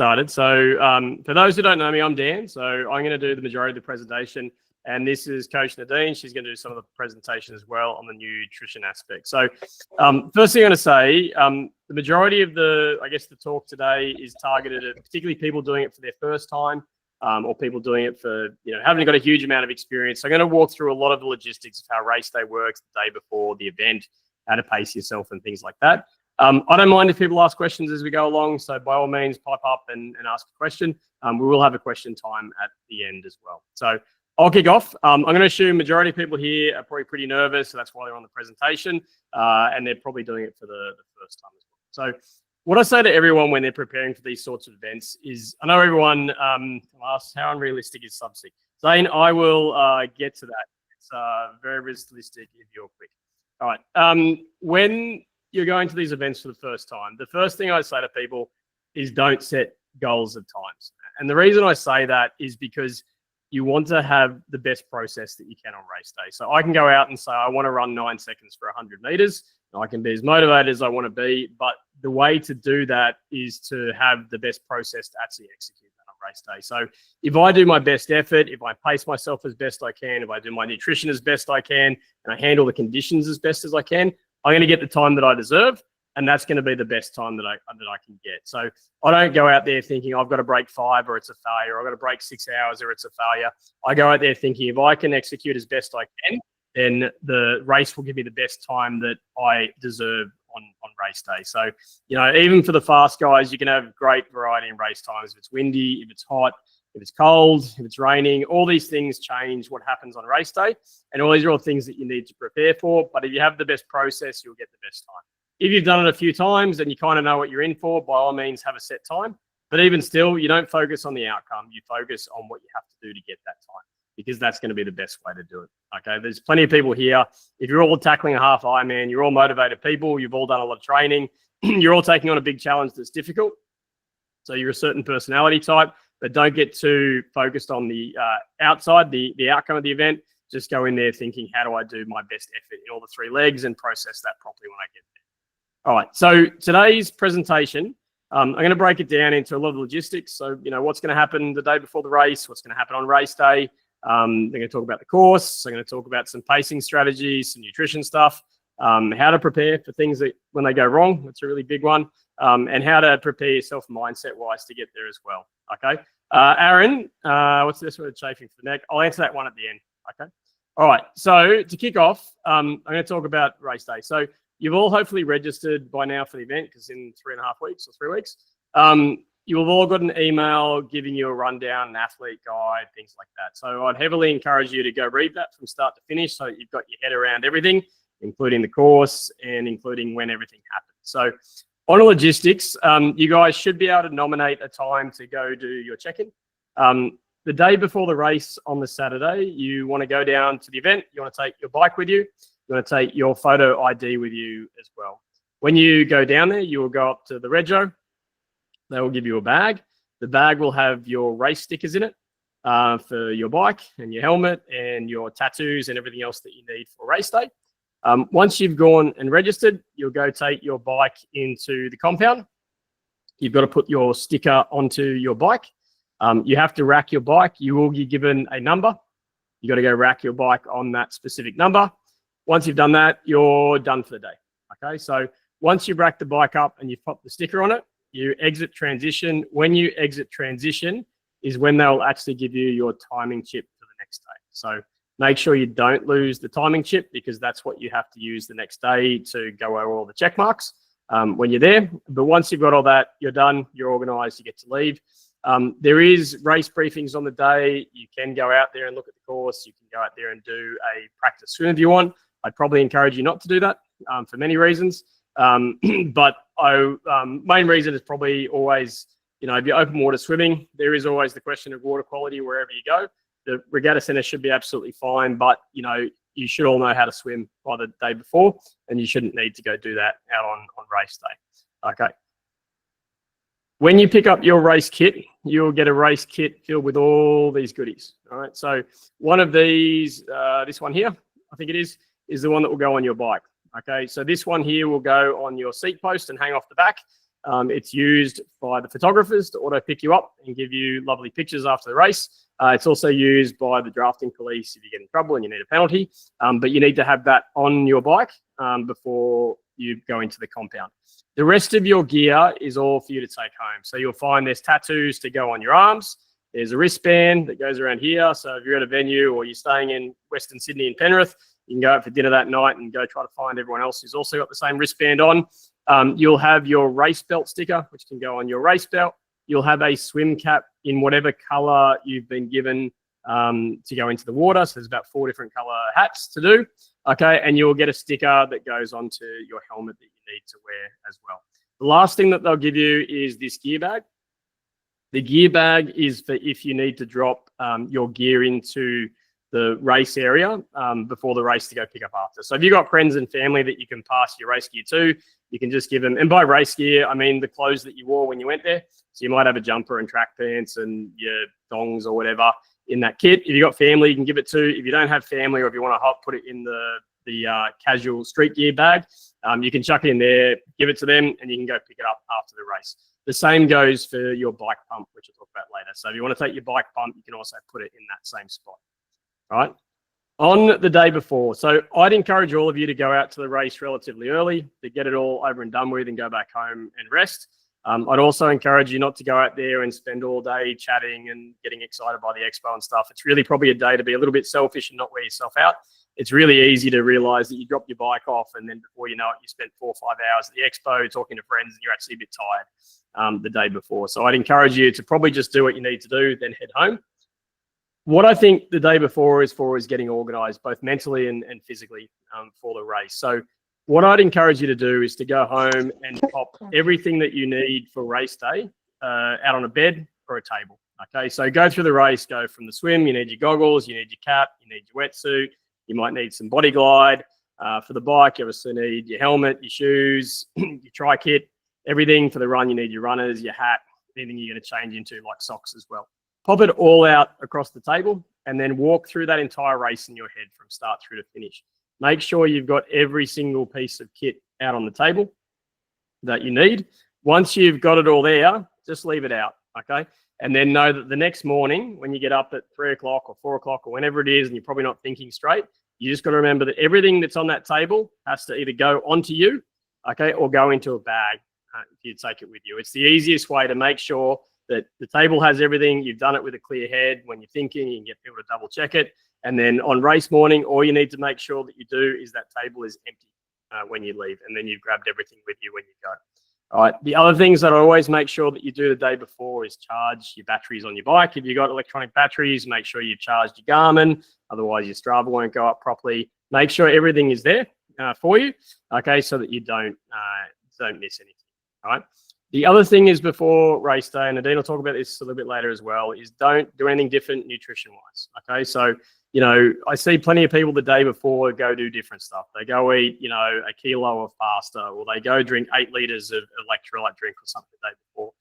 Started. So for those who don't know me, I'm Dan. So I'm going to do the majority of the presentation. And this is Coach Nadine. She's going to do some of the presentation as well on the nutrition aspect. So first thing I'm going to say, the majority of the talk today is targeted at particularly people doing it for their first time or people doing it for, haven't got a huge amount of experience. So I'm going to walk through a lot of the logistics of how race day works the day before the event, how to pace yourself and things like that. I don't mind if people ask questions as we go along. So by all means, pipe up and ask a question. We will have a question time at the end as well. So I'll kick off. I'm going to assume majority of people here are probably pretty nervous. So that's why they're on the presentation. And they're probably doing it for the first time as well. So what I say to everyone when they're preparing for these sorts of events is, I know everyone asks how unrealistic is sub 6. Zane, I will get to that. It's very realistic if you're quick. All right. When you're going to these events for the first time, the first thing I say to people is don't set goals of times. And the reason I say that is because you want to have the best process that you can on race day. So I can go out and say, I want to run 9 seconds for 100 meters. I can be as motivated as I want to be, but the way to do that is to have the best process to actually execute that on race day. So if I do my best effort, if I pace myself as best I can, if I do my nutrition as best I can, and I handle the conditions as best as I can, I'm going to get the time that I deserve, and that's going to be the best time that I can get. So I don't go out there thinking I've got to break 5 or it's a failure, or I've got to break 6 hours or it's a failure. I go out there thinking if I can execute as best I can, then the race will give me the best time that I deserve on race day. So, even for the fast guys, you can have great variety in race times. If it's windy, if it's hot, if it's cold, if it's raining, all these things change what happens on race day. And all these are all things that you need to prepare for. But if you have the best process, you'll get the best time. If you've done it a few times and you kind of know what you're in for, by all means, have a set time. But even still, you don't focus on the outcome. You focus on what you have to do to get that time, because that's going to be the best way to do it. Okay, there's plenty of people here. If you're all tackling a half Ironman, you're all motivated people. You've all done a lot of training. You're all taking on a big challenge that's difficult. So you're a certain personality type. But don't get too focused on the outside, the outcome of the event. Just go in there thinking, how do I do my best effort in all the 3 legs and process that properly when I get there. All right, so today's presentation, I'm going to break it down into a lot of logistics. So, what's going to happen the day before the race, what's going to happen on race day. They're going to talk about the course. They're going to talk about some pacing strategies, some nutrition stuff, how to prepare for things that when they go wrong. That's a really big one. And how to prepare yourself mindset-wise to get there as well. Okay. Aaron, what's this word? Chafing for the neck. I'll answer that one at the end. Okay. All right. So to kick off, I'm going to talk about race day. So you've all hopefully registered by now for the event, because in 3.5 weeks or 3 weeks, you have all got an email giving you a rundown, an athlete guide, things like that. So I'd heavily encourage you to go read that from start to finish, so you've got your head around everything, including the course and including when everything happens. So on logistics, you guys should be able to nominate a time to go do your check-in. The day before the race on the Saturday, you want to go down to the event. You want to take your bike with you. You want to take your photo ID with you as well. When you go down there, you will go up to the rego. They will give you a bag. The bag will have your race stickers in it for your bike and your helmet and your tattoos and everything else that you need for race day. Once you've gone and registered, you'll go take your bike into the compound. You've got to put your sticker onto your bike. You have to rack your bike. You will be given a number. You got to go rack your bike on that specific number. Once you've done that, you're done for the day. Okay, so once you've racked the bike up and you've popped the sticker on it, you exit transition. When you exit transition is when they'll actually give you your timing chip for the next day. So make sure you don't lose the timing chip, because that's what you have to use the next day to go over all the check marks when you're there. But once you've got all that, you're done, you're organized, you get to leave. There is race briefings on the day. You can go out there and look at the course. You can go out there and do a practice swim if you want. I'd probably encourage you not to do that for many reasons. But main reason is probably always, if you're open water swimming, there is always the question of water quality wherever you go. The regatta center should be absolutely fine, but you should all know how to swim by the day before, and you shouldn't need to go do that out on race day. Okay. When you pick up your race kit, you'll get a race kit filled with all these goodies. All right. So one of these, this one here, I think it is the one that will go on your bike. Okay. So this one here will go on your seat post and hang off the back. It's used by the photographers to auto pick you up and give you lovely pictures after the race. It's also used by the drafting police if you get in trouble and you need a penalty. But you need to have that on your bike before you go into the compound. The rest of your gear is all for you to take home. So you'll find there's tattoos to go on your arms. There's a wristband that goes around here. So if you're at a venue or you're staying in Western Sydney in Penrith, you can go out for dinner that night and go try to find everyone else who's also got the same wristband on. You'll have your race belt sticker, which can go on your race belt. You'll have a swim cap in whatever color you've been given to go into the water. So there's about 4 different color hats to do. Okay, and you'll get a sticker that goes onto your helmet that you need to wear as well. The last thing that they'll give you is this gear bag. The gear bag is for if you need to drop your gear into the race area before the race to go pick up after. So if you've got friends and family that you can pass your race gear to, you can just give them, and by race gear, I mean the clothes that you wore when you went there. So you might have a jumper and track pants and your thongs or whatever in that kit. If you've got family, you can give it to. If you don't have family or if you want to put it in the casual street gear bag, you can chuck it in there, give it to them, and you can go pick it up after the race. The same goes for your bike pump, which I'll talk about later. So if you want to take your bike pump, you can also put it in that same spot. All right. On the day before, so I'd encourage all of you to go out to the race relatively early to get it all over and done with and go back home and rest. I'd also encourage you not to go out there and spend all day chatting and getting excited by the expo and stuff. It's really probably a day to be a little bit selfish and not wear yourself out. It's really easy to realize that you dropped your bike off and then before you know it, you spent 4 or 5 hours at the expo talking to friends and you're actually a bit tired the day before. So I'd encourage you to probably just do what you need to do, then head home. What I think the day before is for is getting organized, both mentally and physically for the race. So what I'd encourage you to do is to go home and pop everything that you need for race day out on a bed or a table. Okay, so go through the race, go from the swim, you need your goggles, you need your cap, you need your wetsuit, you might need some body glide. For the bike, you obviously need your helmet, your shoes, your tri-kit, everything. For the run, you need your runners, your hat, anything you're going to change into like socks as well. Pop it all out across the table and then walk through that entire race in your head from start through to finish. Make sure you've got every single piece of kit out on the table that you need. Once you've got it all there, just leave it out, okay? And then know that the next morning when you get up at 3 o'clock or 4 o'clock or whenever it is and you're probably not thinking straight, you just got to remember that everything that's on that table has to either go onto you, okay, or go into a bag if you take it with you. It's the easiest way to make sure that the table has everything. You've done it with a clear head. When you're thinking, you can get people to double check it. And then on race morning, all you need to make sure that you do is that table is empty when you leave, and then you've grabbed everything with you when you go. All right. The other things that I always make sure that you do the day before is charge your batteries on your bike. If you've got electronic batteries, make sure you've charged your Garmin. Otherwise, your Strava won't go up properly. Make sure everything is there for you, okay, so that you don't miss anything. All right. The other thing is before race day, and Nadine will talk about this a little bit later as well, is don't do anything different nutrition-wise, okay? So, you know, I see plenty of people the day before go do different stuff. They go eat, you know, a kilo of pasta, or they go drink 8 liters of electrolyte drink or something the day before.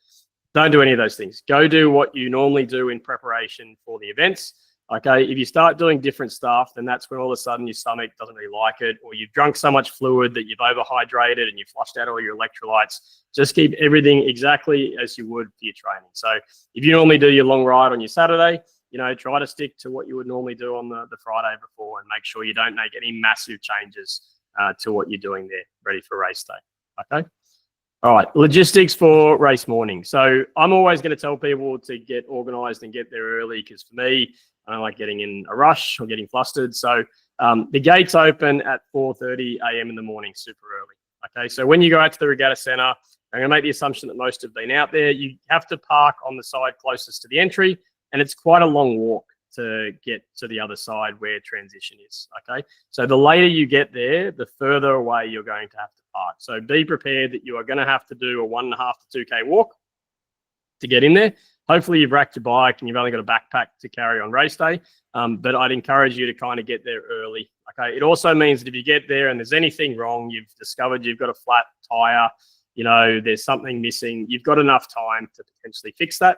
Don't do any of those things. Go do what you normally do in preparation for the events. Okay, if you start doing different stuff, then that's when all of a sudden your stomach doesn't really like it, or you've drunk so much fluid that you've overhydrated and you've flushed out all your electrolytes. Just keep everything exactly as you would for your training. So if you normally do your long ride on your Saturday, you know, try to stick to what you would normally do on the Friday before, and make sure you don't make any massive changes to what you're doing there, ready for race day. Okay. All right, logistics for race morning. So I'm always going to tell people to get organized and get there early, because for me, I don't like getting in a rush or getting flustered. So the gates open at 4:30 a.m. in the morning, super early. Okay, so when you go out to the regatta center, I'm going to make the assumption that most have been out there. You have to park on the side closest to the entry, and it's quite a long walk to get to the other side where transition is. Okay, so the later you get there, the further away you're going to have to park. So be prepared that you are going to have to do a 1.5 to 2K walk to get in there. Hopefully you've racked your bike and you've only got a backpack to carry on race day, but I'd encourage you to kind of get there early. Okay, it also means that if you get there and there's anything wrong, you've discovered you've got a flat tire, you know, there's something missing, you've got enough time to potentially fix that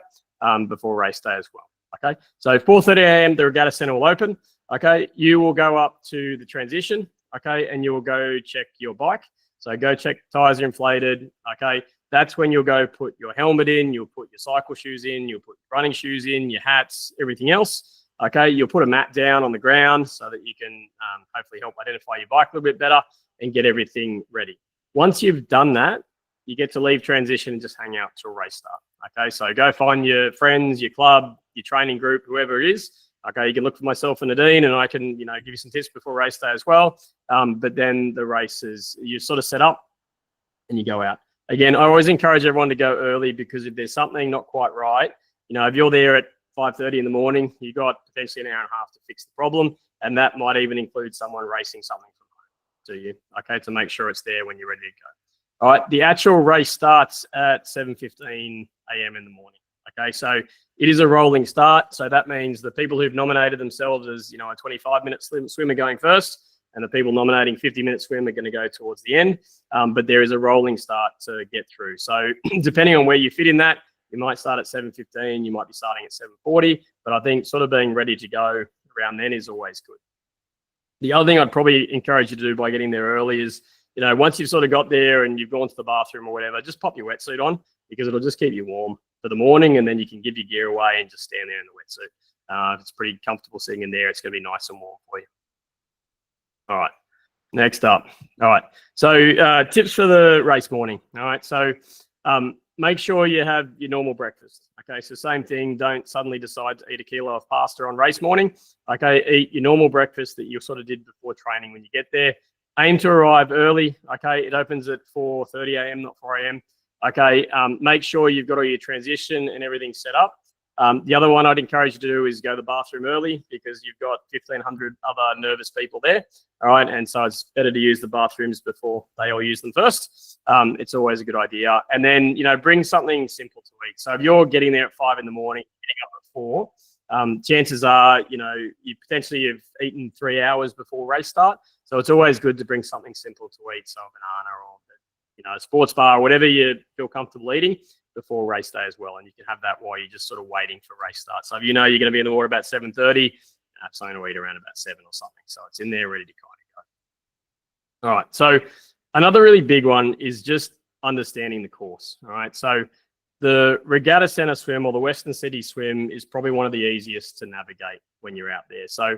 before race day as well. Okay, so 4:30 a.m. the regatta center will open. Okay, you will go up to the transition. Okay, and you will go check your bike. So go check tires are inflated. Okay, that's when you'll go put your helmet in, you'll put your cycle shoes in, you'll put your running shoes in, your hats, everything else. Okay, you'll put a mat down on the ground so that you can hopefully help identify your bike a little bit better and get everything ready. Once you've done that, you get to leave transition and just hang out till race start. Okay, so go find your friends, your club, your training group, whoever it is. Okay, you can look for myself and Nadine, and I can, give you some tips before race day as well. But then the races, you sort of set up and you go out. Again, I always encourage everyone to go early, because if there's something not quite right, if you're there at 5:30 in the morning, you've got potentially an hour and a half to fix the problem, and that might even include someone racing something from home to you, okay, to make sure it's there when you're ready to go. All right, the actual race starts at 7:15 a.m. in the morning. Okay, so it is a rolling start. So that means the people who've nominated themselves as, a 25-minute swimmer going first, and the people nominating 50-minute swim are going to go towards the end. But there is a rolling start to get through. So depending on where you fit in that, you might start at 7:15, you might be starting at 7:40, but I think sort of being ready to go around then is always good. The other thing I'd probably encourage you to do by getting there early is, once you've sort of got there and you've gone to the bathroom or whatever, just pop your wetsuit on, because it'll just keep you warm for the morning, and then you can give your gear away and just stand there in the wetsuit. If it's pretty comfortable sitting in there, it's going to be nice and warm for you. All right, next up. All right, so tips for the race morning. All right, so make sure you have your normal breakfast. Okay, so same thing, don't suddenly decide to eat a kilo of pasta on race morning. Okay, eat your normal breakfast that you sort of did before training when you get there. Aim to arrive early. Okay, it opens at 4:30 a.m., not 4 a.m. Okay, make sure you've got all your transition and everything set up. The other one I'd encourage you to do is go to the bathroom early, because you've got 1,500 other nervous people there. All right, and so it's better to use the bathrooms before they all use them first. It's always a good idea. And then, bring something simple to eat. So if you're getting there at 5 in the morning, getting up at 4, chances are, you potentially have eaten 3 hours before race start. So it's always good to bring something simple to eat, so a banana or a sports bar, whatever you feel comfortable eating before race day as well. And you can have that while you're just sort of waiting for race start. So if you're going to be in the water about 7:30, have something to eat around about 7 or something. So it's in there ready to kind of go. All right. So another really big one is just understanding the course. All right. So the Regatta Centre swim, or the Western Sydney swim, is probably one of the easiest to navigate when you're out there. So,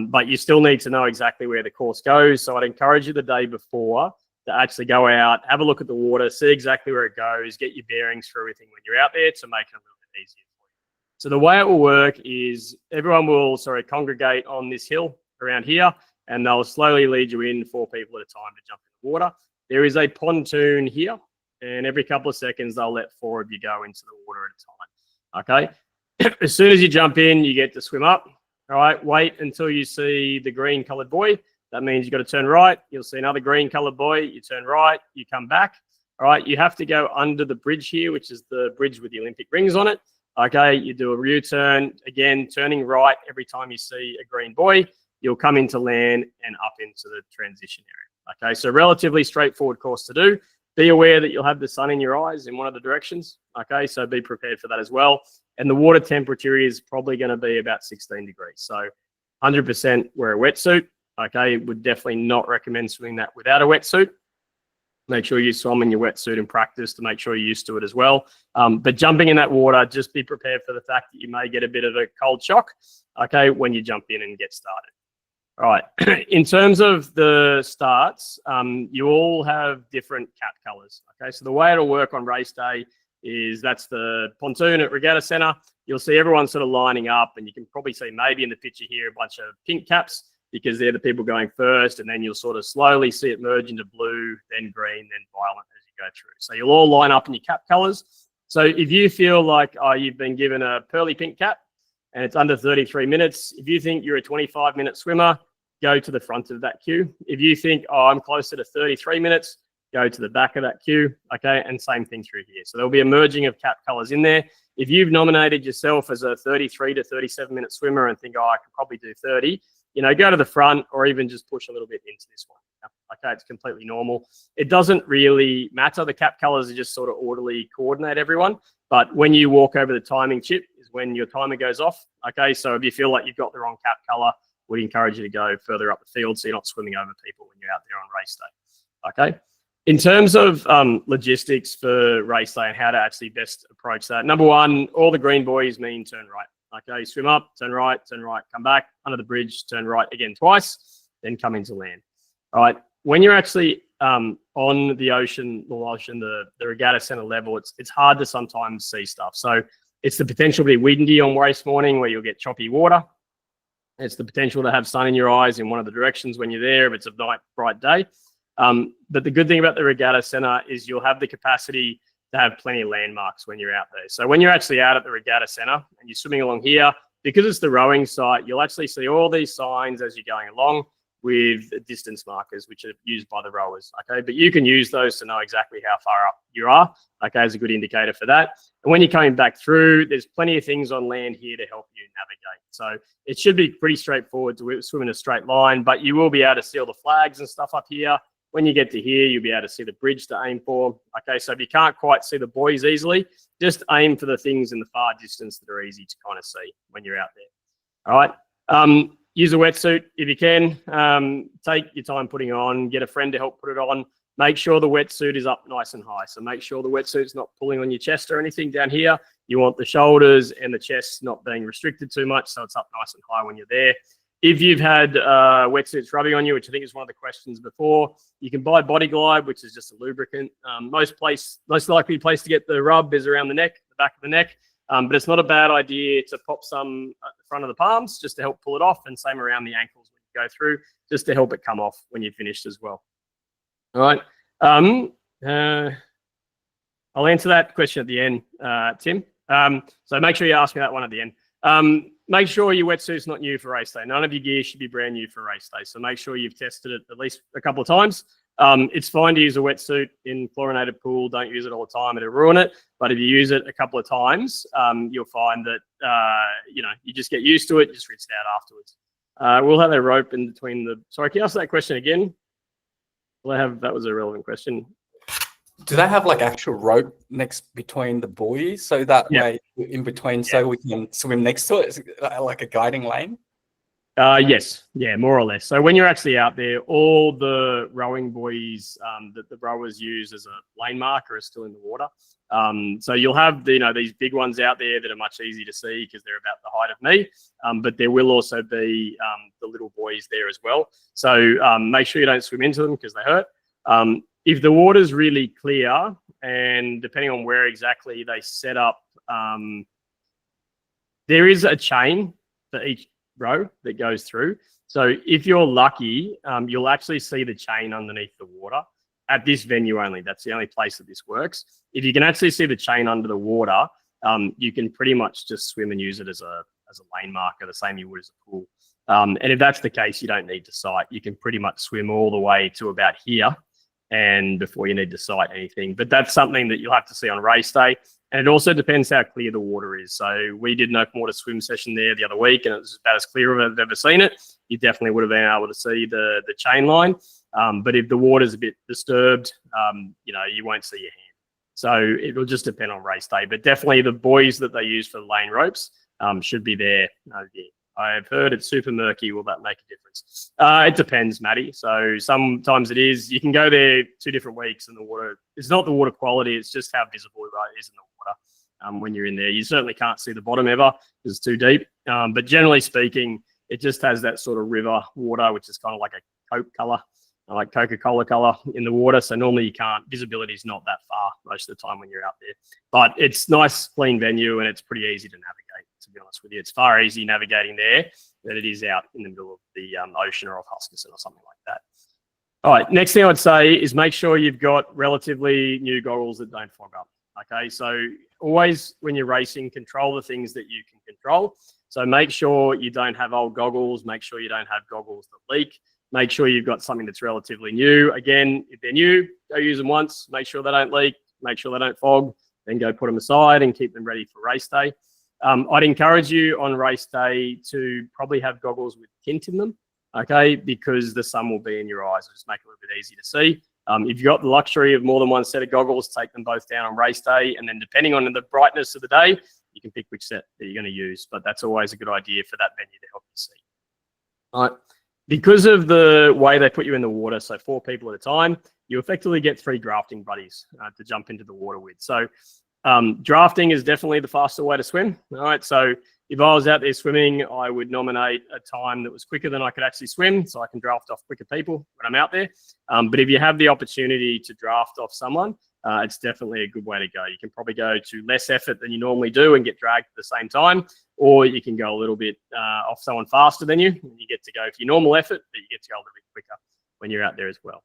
but you still need to know exactly where the course goes. So I'd encourage you the day before to actually go out, have a look at the water, see exactly where it goes, get your bearings for everything when you're out there, to make it a little bit easier for you. So the way it will work is everyone will congregate on this hill around here, and they'll slowly lead you in, 4 people at a time, to jump in the water. There is a pontoon here, and every couple of seconds they'll let 4 of you go into the water at a time. Okay. As soon as you jump in, you get to swim up. All right. Wait until you see the green coloured buoy. That means you've got to turn right. You'll see another green coloured buoy. You turn right. You come back. All right. You have to go under the bridge here, which is the bridge with the Olympic rings on it. Okay. You do a U-turn. Again, turning right every time you see a green buoy. You'll come into land and up into the transition area. Okay. So relatively straightforward course to do. Be aware that you'll have the sun in your eyes in one of the directions. Okay. So be prepared for that as well. And the water temperature is probably going to be about 16 degrees. So 100% wear a wetsuit. Okay, would definitely not recommend swimming that without a wetsuit. Make sure you swim in your wetsuit in practice to make sure you're used to it as well. But jumping in that water, just be prepared for the fact that you may get a bit of a cold shock, okay, when you jump in and get started. All right, in terms of the starts, you all have different cap colours. Okay, so the way it'll work on race day is that's the pontoon at Regatta Centre. You'll see everyone sort of lining up, and you can probably see maybe in the picture here a bunch of pink caps, because they're the people going first, and then you'll sort of slowly see it merge into blue, then green, then violet as you go through. So you'll all line up in your cap colours. So if you feel like you've been given a pearly pink cap and it's under 33 minutes, if you think you're a 25-minute swimmer, go to the front of that queue. If you think, I'm closer to 33 minutes, go to the back of that queue, okay? And same thing through here. So there'll be a merging of cap colours in there. If you've nominated yourself as a 33 to 37-minute swimmer and think, I could probably do 30, go to the front, or even just push a little bit into this one. Okay, it's completely normal. It doesn't really matter. The cap colours are just sort of orderly coordinate everyone. But when you walk over the timing chip is when your timer goes off. Okay, so if you feel like you've got the wrong cap colour, we encourage you to go further up the field so you're not swimming over people when you're out there on race day. Okay, In terms of logistics for race day and how to actually best approach that, number one, all the green buoys mean turn right. Okay, swim up, turn right, come back, under the bridge, turn right again twice, then come into land. All right, when you're actually on the ocean, the regatta center level, it's hard to sometimes see stuff. So it's the potential to be windy on race morning where you'll get choppy water. It's the potential to have sun in your eyes in one of the directions when you're there if it's a bright day. But the good thing about the regatta center is you'll have the capacity to have plenty of landmarks when you're out there. So when you're actually out at the regatta center and you're swimming along here, because it's the rowing site, you'll actually see all these signs as you're going along with distance markers, which are used by the rowers. Okay, but you can use those to know exactly how far up you are. Okay, as a good indicator for that. And when you're coming back through, there's plenty of things on land here to help you navigate. So it should be pretty straightforward to swim in a straight line, but you will be able to see all the flags and stuff up here. When you get to here, you'll be able to see the bridge to aim for. Okay, so if you can't quite see the buoys easily, just aim for the things in the far distance that are easy to kind of see when you're out there. All right, use a wetsuit if you can. Take your time putting it on, get a friend to help put it on. Make sure the wetsuit is up nice and high. So make sure the wetsuit's not pulling on your chest or anything down here. You want the shoulders and the chest not being restricted too much, so it's up nice and high when you're there. If you've had wetsuits rubbing on you, which I think is one of the questions before, you can buy Body Glide, which is just a lubricant. Most likely place to get the rub is around the neck, the back of the neck. But it's not a bad idea to pop some at the front of the palms just to help pull it off, and same around the ankles when you go through, just to help it come off when you're finished as well. All right. I'll answer that question at the end, Tim. So make sure you ask me that one at the end. Make sure your wetsuit's not new for race day. None of your gear should be brand new for race day. So make sure you've tested it at least a couple of times. It's fine to use a wetsuit in chlorinated pool. Don't use it all the time. It'll ruin it. But if you use it a couple of times, you'll find that, you just get used to it. Just rinse it out afterwards. We'll have a rope in between the... Sorry, can you ask that question again? That was a relevant question. Do they have like actual rope next between the buoys so that way in between so we can swim next to it? Is it like a guiding lane? Yes, more or less. So when you're actually out there, all the rowing buoys that the rowers use as a lane marker are still in the water. So you'll have these big ones out there that are much easier to see because they're about the height of me. But there will also be the little buoys there as well. So make sure you don't swim into them because they hurt. If the water's really clear, and depending on where exactly they set up, there is a chain for each row that goes through. So if you're lucky, you'll actually see the chain underneath the water at this venue only. That's the only place that this works. If you can actually see the chain under the water, you can pretty much just swim and use it as a lane marker, the same you would as a pool. And if that's the case, you don't need to sight. You can pretty much swim all the way to about here and before you need to sight anything. But that's something that you'll have to see on race day. And it also depends how clear the water is. So we did an open water swim session there the other week, and it was about as clear as I've ever seen it. You definitely would have been able to see the chain line. But if the water's a bit disturbed, you won't see your hand. So it'll just depend on race day. But definitely the buoys that they use for lane ropes should be there. I've heard it's super murky. Will that make a difference? It depends, Matty. So sometimes it is. You can go there 2 different weeks and the water, it's not the water quality, it's just how visible it is in the water when you're in there. You certainly can't see the bottom ever because it's too deep. But generally speaking, it just has that sort of river water, which is kind of like a Coke color, like Coca-Cola color in the water. So normally you can't, visibility is not that far most of the time when you're out there. But it's nice, clean venue, and it's pretty easy to navigate, to be honest with you. It's far easier navigating there than it is out in the middle of the ocean or off Huskisson or something like that. All right, next thing I would say is make sure you've got relatively new goggles that don't fog up. Okay, so always when you're racing, control the things that you can control. So make sure you don't have old goggles. Make sure you don't have goggles that leak. Make sure you've got something that's relatively new. Again, if they're new, go use them once. Make sure they don't leak. Make sure they don't fog. Then go put them aside and keep them ready for race day. I'd encourage you on race day to probably have goggles with tint in them, okay, because the sun will be in your eyes. It'll just make it a little bit easier to see. If you've got the luxury of more than one set of goggles, take them both down on race day. And then depending on the brightness of the day, you can pick which set that you're going to use. But that's always a good idea for that venue to help you see. All right. Because of the way they put you in the water, so 4 people at a time, you effectively get 3 drafting buddies to jump into the water with. So drafting is definitely the faster way to swim. All right. So if I was out there swimming, I would nominate a time that was quicker than I could actually swim, so I can draft off quicker people when I'm out there. But if you have the opportunity to draft off someone, it's definitely a good way to go. You can probably go to less effort than you normally do and get dragged at the same time, or you can go a little bit off someone faster than you, and you get to go for your normal effort, but you get to go a little bit quicker when you're out there as well.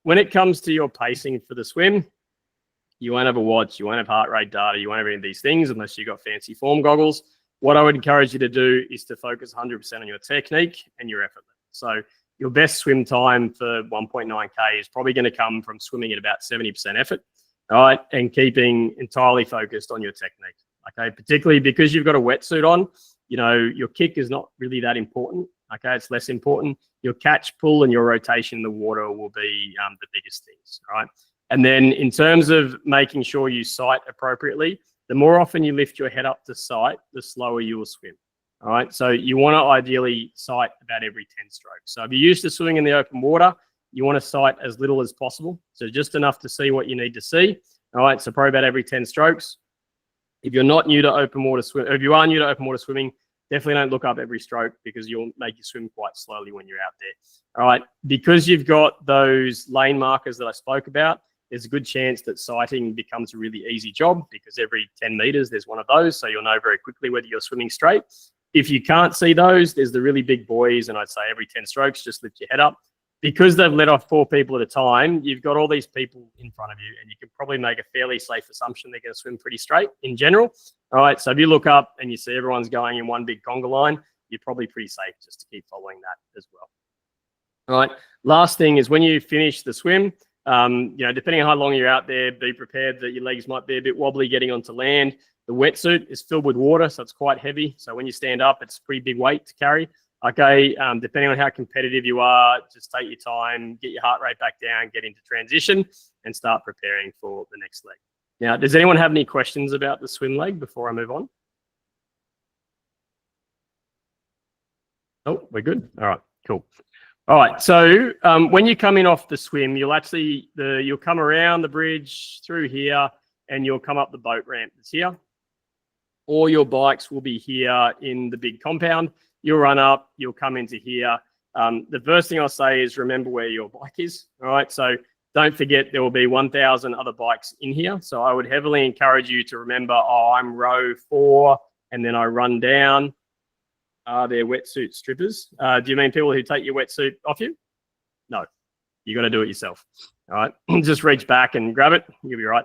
When it comes to your pacing for the swim, you won't have a watch, you won't have heart rate data, you won't have any of these things unless you've got fancy form goggles. What I would encourage you to do is to focus 100% on your technique and your effort level. So your best swim time for 1.9K is probably going to come from swimming at about 70% effort, all right, and keeping entirely focused on your technique, okay? Particularly because you've got a wetsuit on, you know, your kick is not really that important, okay? It's less important. Your catch, pull, and your rotation in the water will be the biggest things, all right? And then in terms of making sure you sight appropriately, the more often you lift your head up to sight, the slower you will swim. All right. So you want to ideally sight about every 10 strokes. So if you're used to swimming in the open water, you want to sight as little as possible. So just enough to see what you need to see. All right. So probably about every 10 strokes. If you're not new to open water swim, if you are new to open water swimming, definitely don't look up every stroke because you'll make you swim quite slowly when you're out there. All right. Because you've got those lane markers that I spoke about, there's a good chance that sighting becomes a really easy job because every 10 meters, there's one of those. So you'll know very quickly whether you're swimming straight. If you can't see those, there's the really big buoys. And I'd say every 10 strokes, just lift your head up. Because they've let off 4 people at a time, you've got all these people in front of you, and you can probably make a fairly safe assumption they're going to swim pretty straight in general. All right. So if you look up and you see everyone's going in one big conga line, you're probably pretty safe just to keep following that as well. All right. Last thing is when you finish the swim, you know, depending on how long you're out there, be prepared that your legs might be a bit wobbly getting onto land. The wetsuit is filled with water, so it's quite heavy. So when you stand up, it's a pretty big weight to carry. Okay, depending on how competitive you are, just take your time, get your heart rate back down, get into transition, and start preparing for the next leg. Now, does anyone have any questions about the swim leg before I move on? Oh, we're good. All right, cool. All right, so when you come in off the swim, you'll actually, you'll come around the bridge through here and you'll come up the boat ramp that's here. All your bikes will be here in the big compound. You'll run up, you'll come into here. The first thing I'll say is remember where your bike is, all right? So don't forget there will be 1,000 other bikes in here. So I would heavily encourage you to remember, oh, I'm row 4 and then I run down. Are there wetsuit strippers? Do you mean people who take your wetsuit off you? No, you got to do it yourself. All right, just reach back and grab it. You'll be right.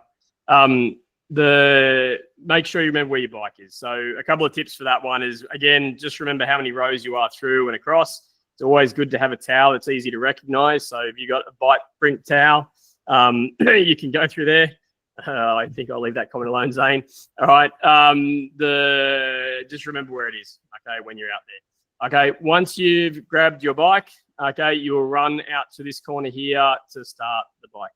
Make sure you remember where your bike is. So a couple of tips for that one is, again, just remember how many rows you are through and across. It's always good to have a towel that's easy to recognize. So if you've got a bike print towel, you can go through there. I think I'll leave that comment alone, Zane. All right. Just remember where it is, okay, when you're out there. Okay, once you've grabbed your bike, okay, you'll run out to this corner here to start the bike.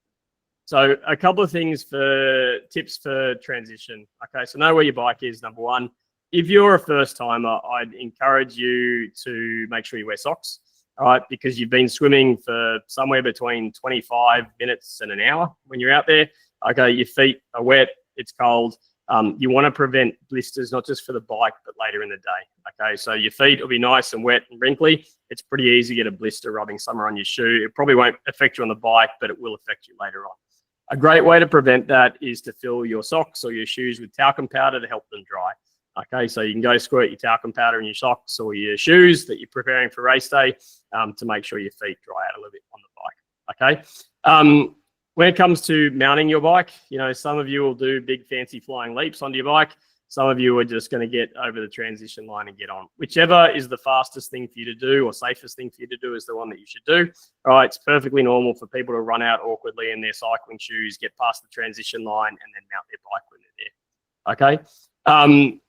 So a couple of things for tips for transition. Okay, so know where your bike is, number one. If you're a first timer, I'd encourage you to make sure you wear socks, all right, because you've been swimming for somewhere between 25 minutes and an hour when you're out there. Okay, your feet are wet, it's cold. You want to prevent blisters, not just for the bike, but later in the day. Okay, so your feet will be nice and wet and wrinkly. It's pretty easy to get a blister rubbing somewhere on your shoe. It probably won't affect you on the bike, but it will affect you later on. A great way to prevent that is to fill your socks or your shoes with talcum powder to help them dry. Okay, so you can go squirt your talcum powder in your socks or your shoes that you're preparing for race day to make sure your feet dry out a little bit on the bike. Okay. When it comes to mounting your bike, you know, some of you will do big fancy flying leaps onto your bike. Some of you are just going to get over the transition line and get on. Whichever is the fastest thing for you to do or safest thing for you to do is the one that you should do. All right, it's perfectly normal for people to run out awkwardly in their cycling shoes, get past the transition line, and then mount their bike when they're there. Okay.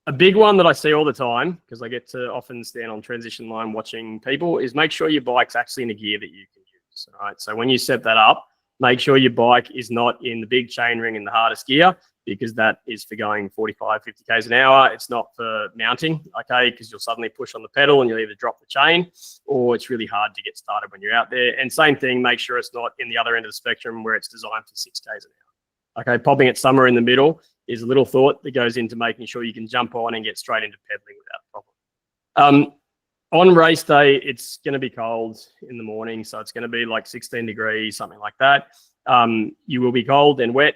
A big one that I see all the time, because I get to often stand on transition line watching people, is make sure your bike's actually in a gear that you can use. All right, so when you set that up, make sure your bike is not in the big chain ring in the hardest gear, because that is for going 45, 50 Ks an hour. It's not for mounting, okay, because you'll suddenly push on the pedal and you'll either drop the chain, or it's really hard to get started when you're out there. And same thing, make sure it's not in the other end of the spectrum where it's designed for 6 Ks an hour. Okay, popping it somewhere in the middle is a little thought that goes into making sure you can jump on and get straight into pedaling without a problem. On race day, it's going to be cold in the morning, so it's going to be like 16 degrees, something like that. You will be cold and wet.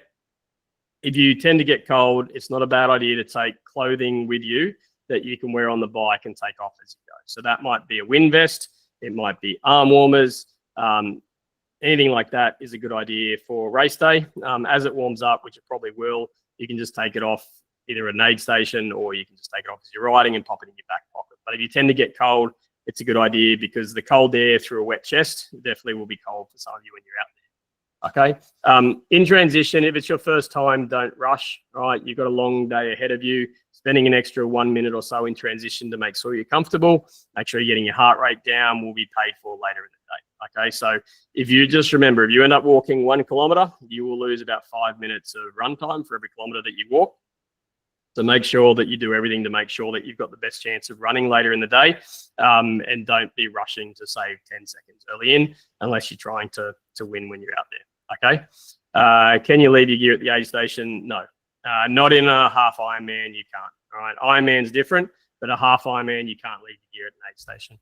If you tend to get cold, it's not a bad idea to take clothing with you that you can wear on the bike and take off as you go. So that might be a wind vest, it might be arm warmers, anything like that is a good idea for race day. As it warms up, which it probably will, you can just take it off either at an aid station, or you can just take it off as you're riding and pop it in your back pocket. But if you tend to get cold, it's a good idea, because the cold air through a wet chest definitely will be cold for some of you when you're out there. Okay. In transition, if it's your first time, don't rush. All right. You've got a long day ahead of you. Spending an extra 1 minute or so in transition to make sure you're comfortable. Make sure you're getting your heart rate down will be paid for later in the day. Okay. So if you just remember, if you end up walking 1 kilometer, you will lose about 5 minutes of run time for every kilometer that you walk. So make sure that you do everything to make sure that you've got the best chance of running later in the day, and don't be rushing to save 10 seconds early in, unless you're trying to win when you're out there. Okay. Can you leave your gear at the aid station? No. Not in a half Ironman, you can't. All right. Ironman's different, but a half Ironman, you can't leave your gear at an aid station.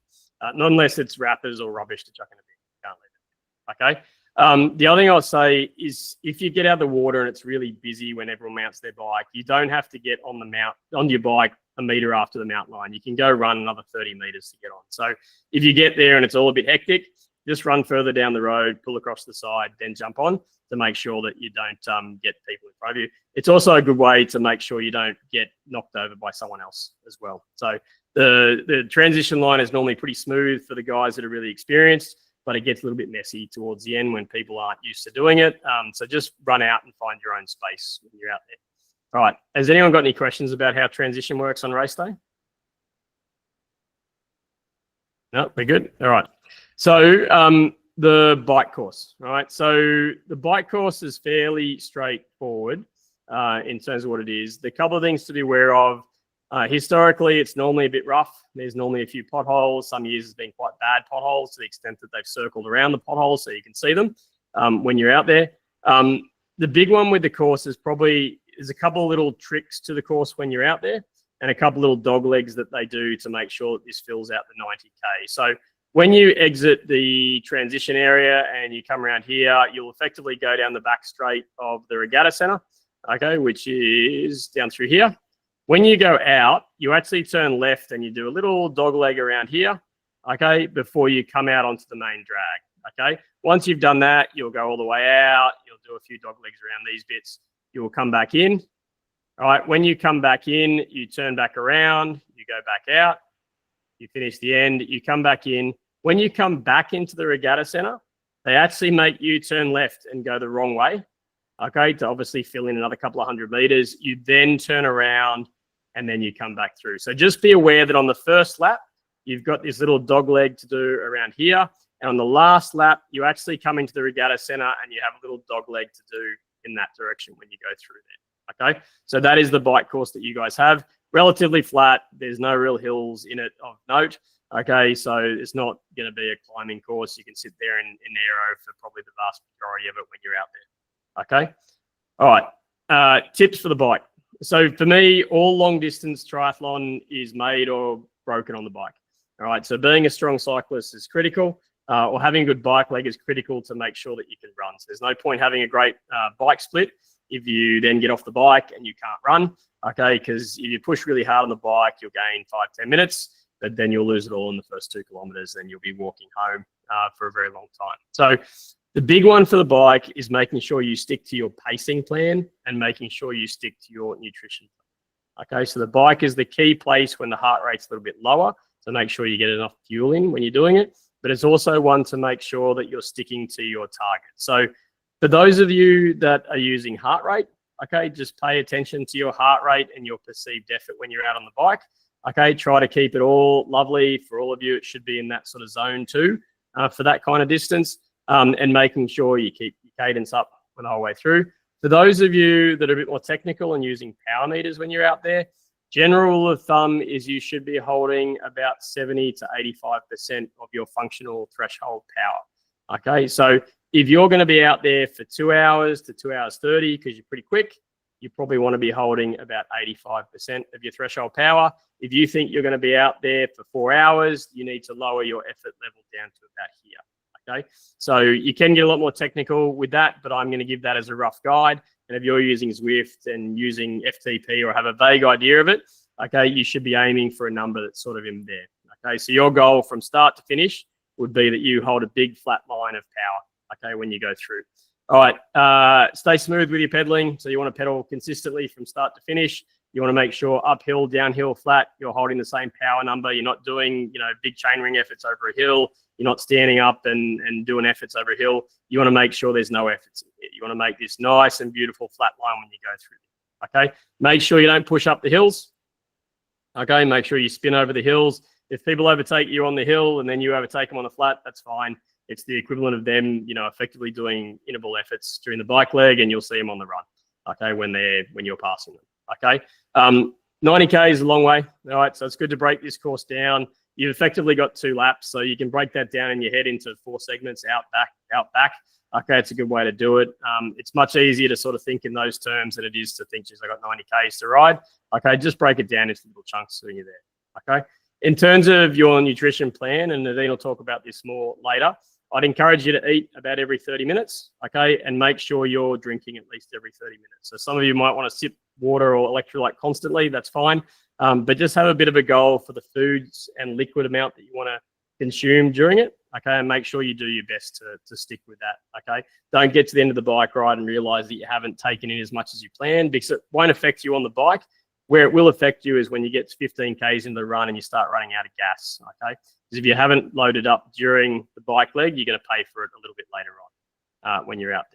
Not unless it's wrappers or rubbish to chuck in a bin. You can't leave it. Okay. The other thing I'll say is, if you get out of the water and it's really busy when everyone mounts their bike, you don't have to get on your bike a meter after the mountain line. You can go run another 30 meters to get on. So if you get there and it's all a bit hectic, just run further down the road, pull across the side, then jump on, to make sure that you don't get people in front of you. It's also a good way to make sure you don't get knocked over by someone else as well. So the transition line is normally pretty smooth for the guys that are really experienced, but it gets a little bit messy towards the end when people aren't used to doing it. So just run out and find your own space when you're out there. All right. Has anyone got any questions about how transition works on race day? No, we're good. All right. So the bike course, all right? So the bike course is fairly straightforward in terms of what it is. The couple of things to be aware of, historically, it's normally a bit rough. There's normally a few potholes. Some years it's been quite bad potholes, to the extent that they've circled around the potholes so you can see them when you're out there. The big one with the course is there's a couple of little tricks to the course when you're out there, and a couple of little dog legs that they do to make sure that this fills out the 90K. So when you exit the transition area and you come around here, you'll effectively go down the back straight of the regatta center, okay, which is down through here. When you go out, you actually turn left and you do a little dog leg around here, okay, before you come out onto the main drag, okay? Once you've done that, you'll go all the way out. You'll do a few dog legs around these bits. You will come back in. All right, when you come back in, you turn back around, you go back out, you finish the end, you come back in. When you come back into the regatta center, they actually make you turn left and go the wrong way, okay, to obviously fill in another couple of 100 meters. You then turn around and then you come back through. So just be aware that on the first lap, you've got this little dog leg to do around here. And on the last lap, you actually come into the regatta center and you have a little dog leg to do in that direction when you go through there, okay? So that is the bike course that you guys have. Relatively flat. There's no real hills in it of note. Okay, so it's not going to be a climbing course. You can sit there in aero for probably the vast majority of it when you're out there. Okay, all right. Tips for the bike. So for me, all long distance triathlon is made or broken on the bike. All right, so being a strong cyclist is critical, or having a good bike leg is critical to make sure that you can run. So there's no point having a great bike split if you then get off the bike and you can't run. Okay, because if you push really hard on the bike, you'll gain 5-10 minutes. But then you'll lose it all in the first 2 kilometers, and you'll be walking home for a very long time. So the big one for the bike is making sure you stick to your pacing plan and making sure you stick to your nutrition plan. Okay, so the bike is the key place when the heart rate's a little bit lower, so make sure you get enough fuel in when you're doing it. But it's also one to make sure that you're sticking to your target. So for those of you that are using heart rate, okay, just pay attention to your heart rate and your perceived effort when you're out on the bike. Okay, try to keep it all lovely. For all of you, it should be in that sort of zone too for that kind of distance, and making sure you keep your cadence up the whole way through. For those of you that are a bit more technical and using power meters when you're out there, general rule of thumb is you should be holding about 70 to 85% of your functional threshold power. Okay, so if you're going to be out there for 2 hours to 2 hours 30, because you're pretty quick, you probably want to be holding about 85% of your threshold power. If you think you're going to be out there for 4 hours, you need to lower your effort level down to about here. Okay, so you can get a lot more technical with that, but I'm going to give that as a rough guide. And if you're using Zwift and using FTP or have a vague idea of it, okay, you should be aiming for a number that's sort of in there. Okay, so your goal from start to finish would be that you hold a big flat line of power, okay, when you go through. All right, stay smooth with your pedaling. So you want to pedal consistently from start to finish. You want to make sure uphill, downhill, flat, you're holding the same power number. You're not doing, big chainring efforts over a hill. You're not standing up and doing efforts over a hill. You want to make sure there's no efforts in it. You want to make this nice and beautiful flat line when you go through. Okay, make sure you don't push up the hills. Okay, make sure you spin over the hills. If people overtake you on the hill and then you overtake them on the flat, that's fine. It's the equivalent of them, effectively doing interval efforts during the bike leg, and you'll see them on the run. Okay, when you're passing them. Okay, 90K is a long way. All right, so it's good to break this course down. You've effectively got 2 laps, so you can break that down in your head into 4 segments: out, back, out, back. Okay, it's a good way to do it. It's much easier to sort of think in those terms than it is to think, geez, I got 90Ks to ride. Okay, just break it down into little chunks when you're there. Okay, in terms of your nutrition plan, and Nadine will talk about this more later, I'd encourage you to eat about every 30 minutes, okay, and make sure you're drinking at least every 30 minutes. So some of you might want to sip water or electrolyte constantly, that's fine, but just have a bit of a goal for the foods and liquid amount that you want to consume during it, okay, and make sure you do your best to stick with that, okay. Don't get to the end of the bike ride and realize that you haven't taken in as much as you planned, because it won't affect you on the bike. Where it will affect you is when you get to 15 Ks in the run and you start running out of gas, okay? Because if you haven't loaded up during the bike leg, you're going to pay for it a little bit later on when you're out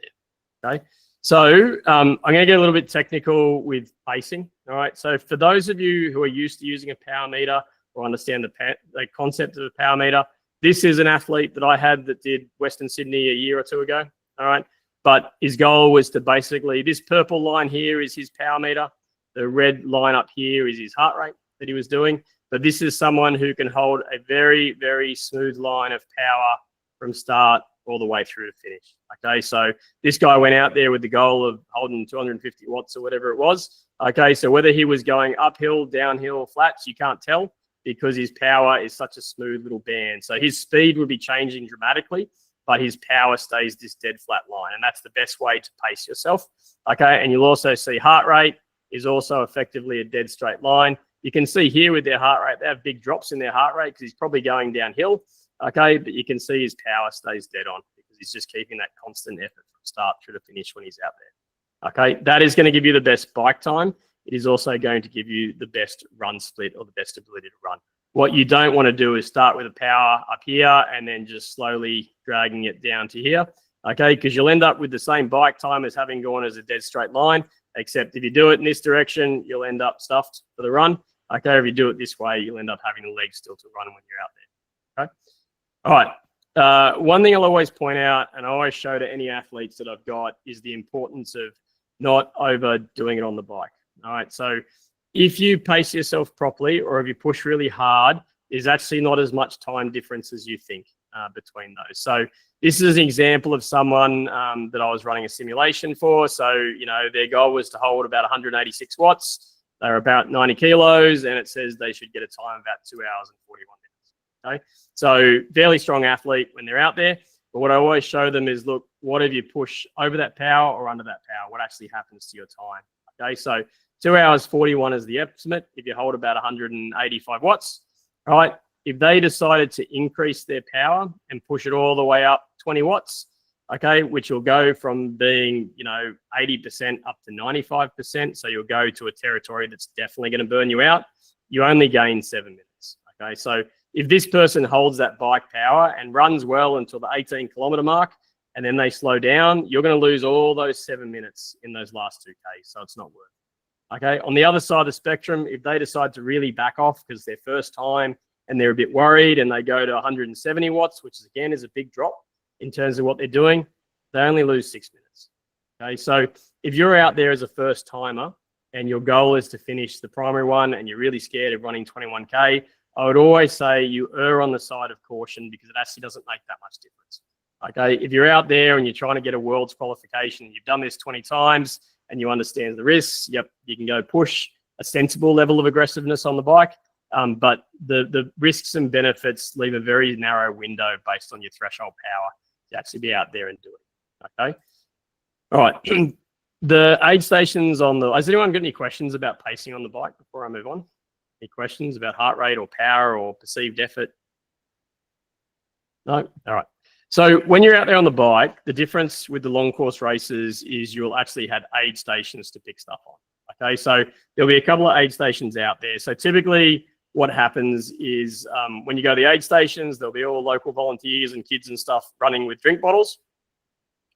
there, okay? So I'm going to get a little bit technical with pacing, all right? So for those of you who are used to using a power meter or understand the concept of a power meter, this is an athlete that I had that did Western Sydney a year or 2 ago, all right? But his goal was to basically, this purple line here is his power meter. The red line up here is his heart rate that he was doing. But this is someone who can hold a very, very smooth line of power from start all the way through to finish. Okay, so this guy went out there with the goal of holding 250 watts or whatever it was. Okay, so whether he was going uphill, downhill, flats, you can't tell because his power is such a smooth little band. So his speed would be changing dramatically, but his power stays this dead flat line. And that's the best way to pace yourself. Okay, and you'll also see heart rate is also effectively a dead straight line. You can see here with their heart rate, they have big drops in their heart rate because he's probably going downhill, okay? But you can see his power stays dead on because he's just keeping that constant effort from start through to finish when he's out there, okay? That is going to give you the best bike time. It is also going to give you the best run split or the best ability to run. What you don't want to do is start with a power up here and then just slowly dragging it down to here, okay? Because you'll end up with the same bike time as having gone as a dead straight line, except if you do it in this direction, you'll end up stuffed for the run. Okay, if you do it this way, you'll end up having the legs still to run when you're out there. Okay. All right. One thing I'll always point out, and I always show to any athletes that I've got, is the importance of not overdoing it on the bike. All right. So if you pace yourself properly or if you push really hard, there's actually not as much time difference as you think between those. So this is an example of someone that I was running a simulation for. So, their goal was to hold about 186 watts. They're about 90 kilos, and it says they should get a time of about 2 hours and 41 minutes. Okay, so fairly strong athlete when they're out there. But what I always show them is, look, what if you push over that power or under that power? What actually happens to your time? Okay, so 2 hours 41 is the estimate if you hold about 185 watts. All right, if they decided to increase their power and push it all the way up 20 watts, okay, which will go from being, 80% up to 95%. So you'll go to a territory that's definitely going to burn you out. You only gain 7 minutes. Okay, so if this person holds that bike power and runs well until the 18-kilometer mark, and then they slow down, you're going to lose all those 7 minutes in those last 2Ks. So it's not worth it. Okay, on the other side of the spectrum, if they decide to really back off because their first time and they're a bit worried and they go to 170 watts, which again is a big drop in terms of what they're doing, they only lose 6 minutes. Okay, so if you're out there as a first timer and your goal is to finish the primary one and you're really scared of running 21K, I would always say you err on the side of caution because it actually doesn't make that much difference. Okay, if you're out there and you're trying to get a world's qualification, you've done this 20 times and you understand the risks, yep, you can go push a sensible level of aggressiveness on the bike. But the risks and benefits leave a very narrow window based on your threshold power to actually be out there and do it. Okay. All right. The aid stations on the, has anyone got any questions about pacing on the bike before I move on? Any questions about heart rate or power or perceived effort? No? All right. So when you're out there on the bike, the difference with the long course races is you'll actually have aid stations to pick stuff on. Okay. So there'll be a couple of aid stations out there. So typically what happens is when you go to the aid stations, there'll be all local volunteers and kids and stuff running with drink bottles.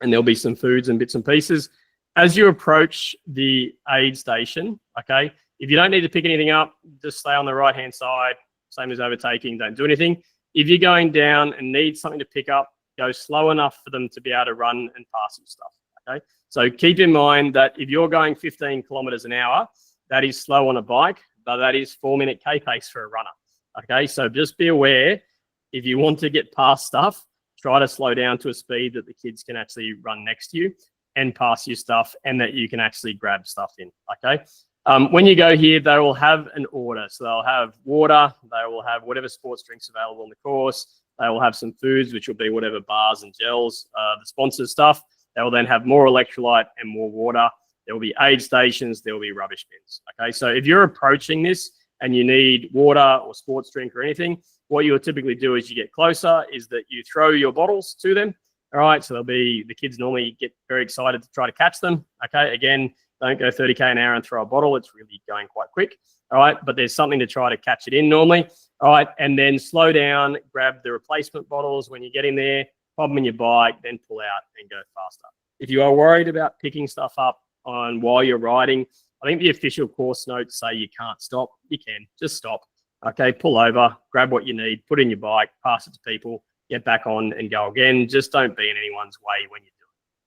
And there'll be some foods and bits and pieces. As you approach the aid station, okay, if you don't need to pick anything up, just stay on the right-hand side, same as overtaking, don't do anything. If you're going down and need something to pick up, go slow enough for them to be able to run and pass some stuff, okay? So keep in mind that if you're going 15 kilometers an hour, that is slow on a bike, but that is 4-minute K pace for a runner, okay? So just be aware, if you want to get past stuff, try to slow down to a speed that the kids can actually run next to you and pass you stuff and that you can actually grab stuff in, okay? When you go here, they will have an order. So they'll have water, they will have whatever sports drinks available on the course, they will have some foods, which will be whatever bars and gels, the sponsored stuff. They will then have more electrolyte and more water. There will be aid stations, there will be rubbish bins, okay? So if you're approaching this and you need water or sports drink or anything, what you'll typically do as you get closer is that you throw your bottles to them. All right, so the kids normally get very excited to try to catch them. Okay, again, don't go 30K an hour and throw a bottle. It's really going quite quick. All right, but there's something to try to catch it in normally. All right, and then slow down, grab the replacement bottles when you get in there, pop them in your bike, then pull out and go faster. If you are worried about picking stuff up on while you're riding, I think the official course notes say you can't stop. You can, just stop. Okay, pull over, grab what you need, put it in your bike, pass it to people, get back on and go again. Just don't be in anyone's way when you do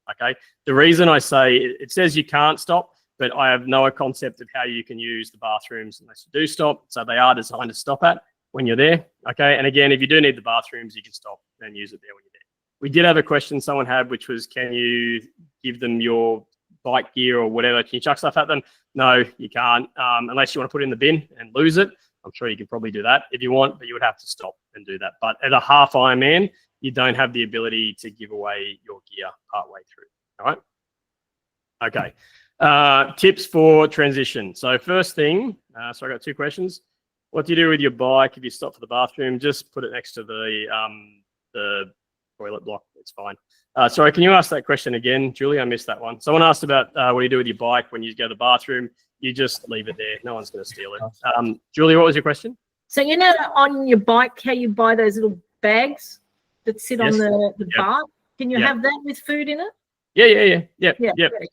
it, okay? The reason I say it says you can't stop, but I have no concept of how you can use the bathrooms unless you do stop. So they are designed to stop at when you're there, okay? And again, if you do need the bathrooms, you can stop and use it there when you're there. We did have a question someone had, which was, can you give them your bike gear or whatever? Can you chuck stuff at them? No, you can't, unless you want to put it in the bin and lose it. I'm sure you could probably do that if you want, but you would have to stop and do that. But at a half Ironman, you don't have the ability to give away your gear partway through. All right. Okay. Tips for transition. So first thing, so I got 2 questions. What do you do with your bike if you stop for the bathroom? Just put it next to the toilet block. It's fine. Sorry, can you ask that question again, Julie? I missed that one. Someone asked about what do you do with your bike when you go to the bathroom? You just leave it there. No one's going to steal it. Julie, what was your question? So you know on your bike how you buy those little bags that sit on the bar? Can you have that with food in it?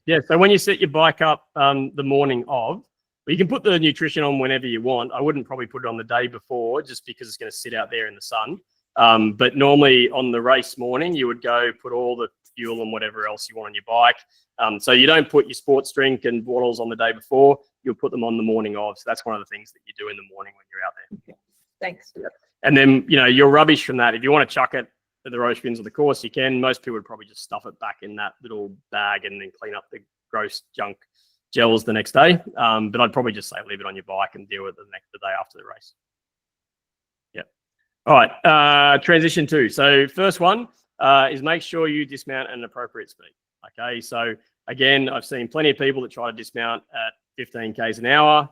Yeah. So when you set your bike up the morning of, you can put the nutrition on whenever you want. I wouldn't probably put it on the day before just because it's going to sit out there in the sun. But normally on the race morning, you would go put all the fuel and whatever else you want on your bike. So you don't put your sports drink and bottles on the day before. You'll put them on the morning of. So that's one of the things that you do in the morning when you're out there. Okay. Thanks. And then, your rubbish from that, if you want to chuck it at the rubbish bins of the course, you can. Most people would probably just stuff it back in that little bag and then clean up the gross junk gels the next day. But I'd probably just say leave it on your bike and deal with it the day after the race. Yeah. All right. Transition 2. So first one is make sure you dismount at an appropriate speed. Okay. So again, I've seen plenty of people that try to dismount at 15 Ks an hour,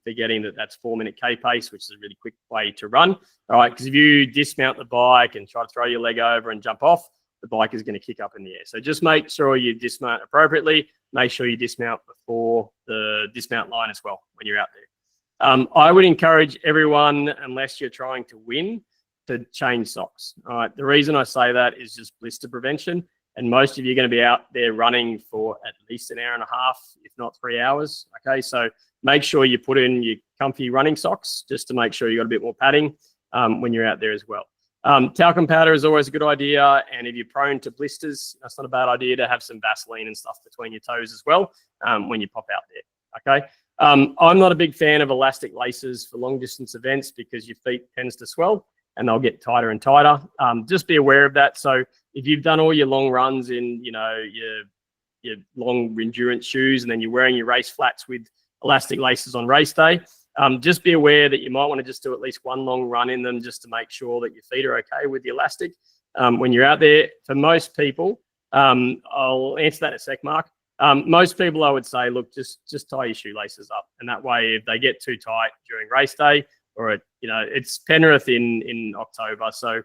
forgetting that that's 4-minute K pace, which is a really quick way to run. All right. Because if you dismount the bike and try to throw your leg over and jump off, the bike is going to kick up in the air. So just make sure you dismount appropriately. Make sure you dismount before the dismount line as well when you're out there. I would encourage everyone, unless you're trying to win, to change socks. All right. The reason I say that is just blister prevention. And most of you are going to be out there running for at least an hour and a half, if not 3 hours. Okay. So make sure you put in your comfy running socks just to make sure you got a bit more padding when you're out there as well. Talcum powder is always a good idea. And if you're prone to blisters, that's not a bad idea to have some Vaseline and stuff between your toes as well when you pop out there. Okay. I'm not a big fan of elastic laces for long distance events because your feet tends to swell and they'll get tighter and tighter. Just be aware of that. So if you've done all your long runs in, your long endurance shoes and then you're wearing your race flats with elastic laces on race day, just be aware that you might want to just do at least one long run in them just to make sure that your feet are okay with the elastic when you're out there. For most people, I'll answer that in a sec, Mark. Most people, I would say, look, just tie your shoelaces up, and that way, if they get too tight during race day, or it's Penrith in October, so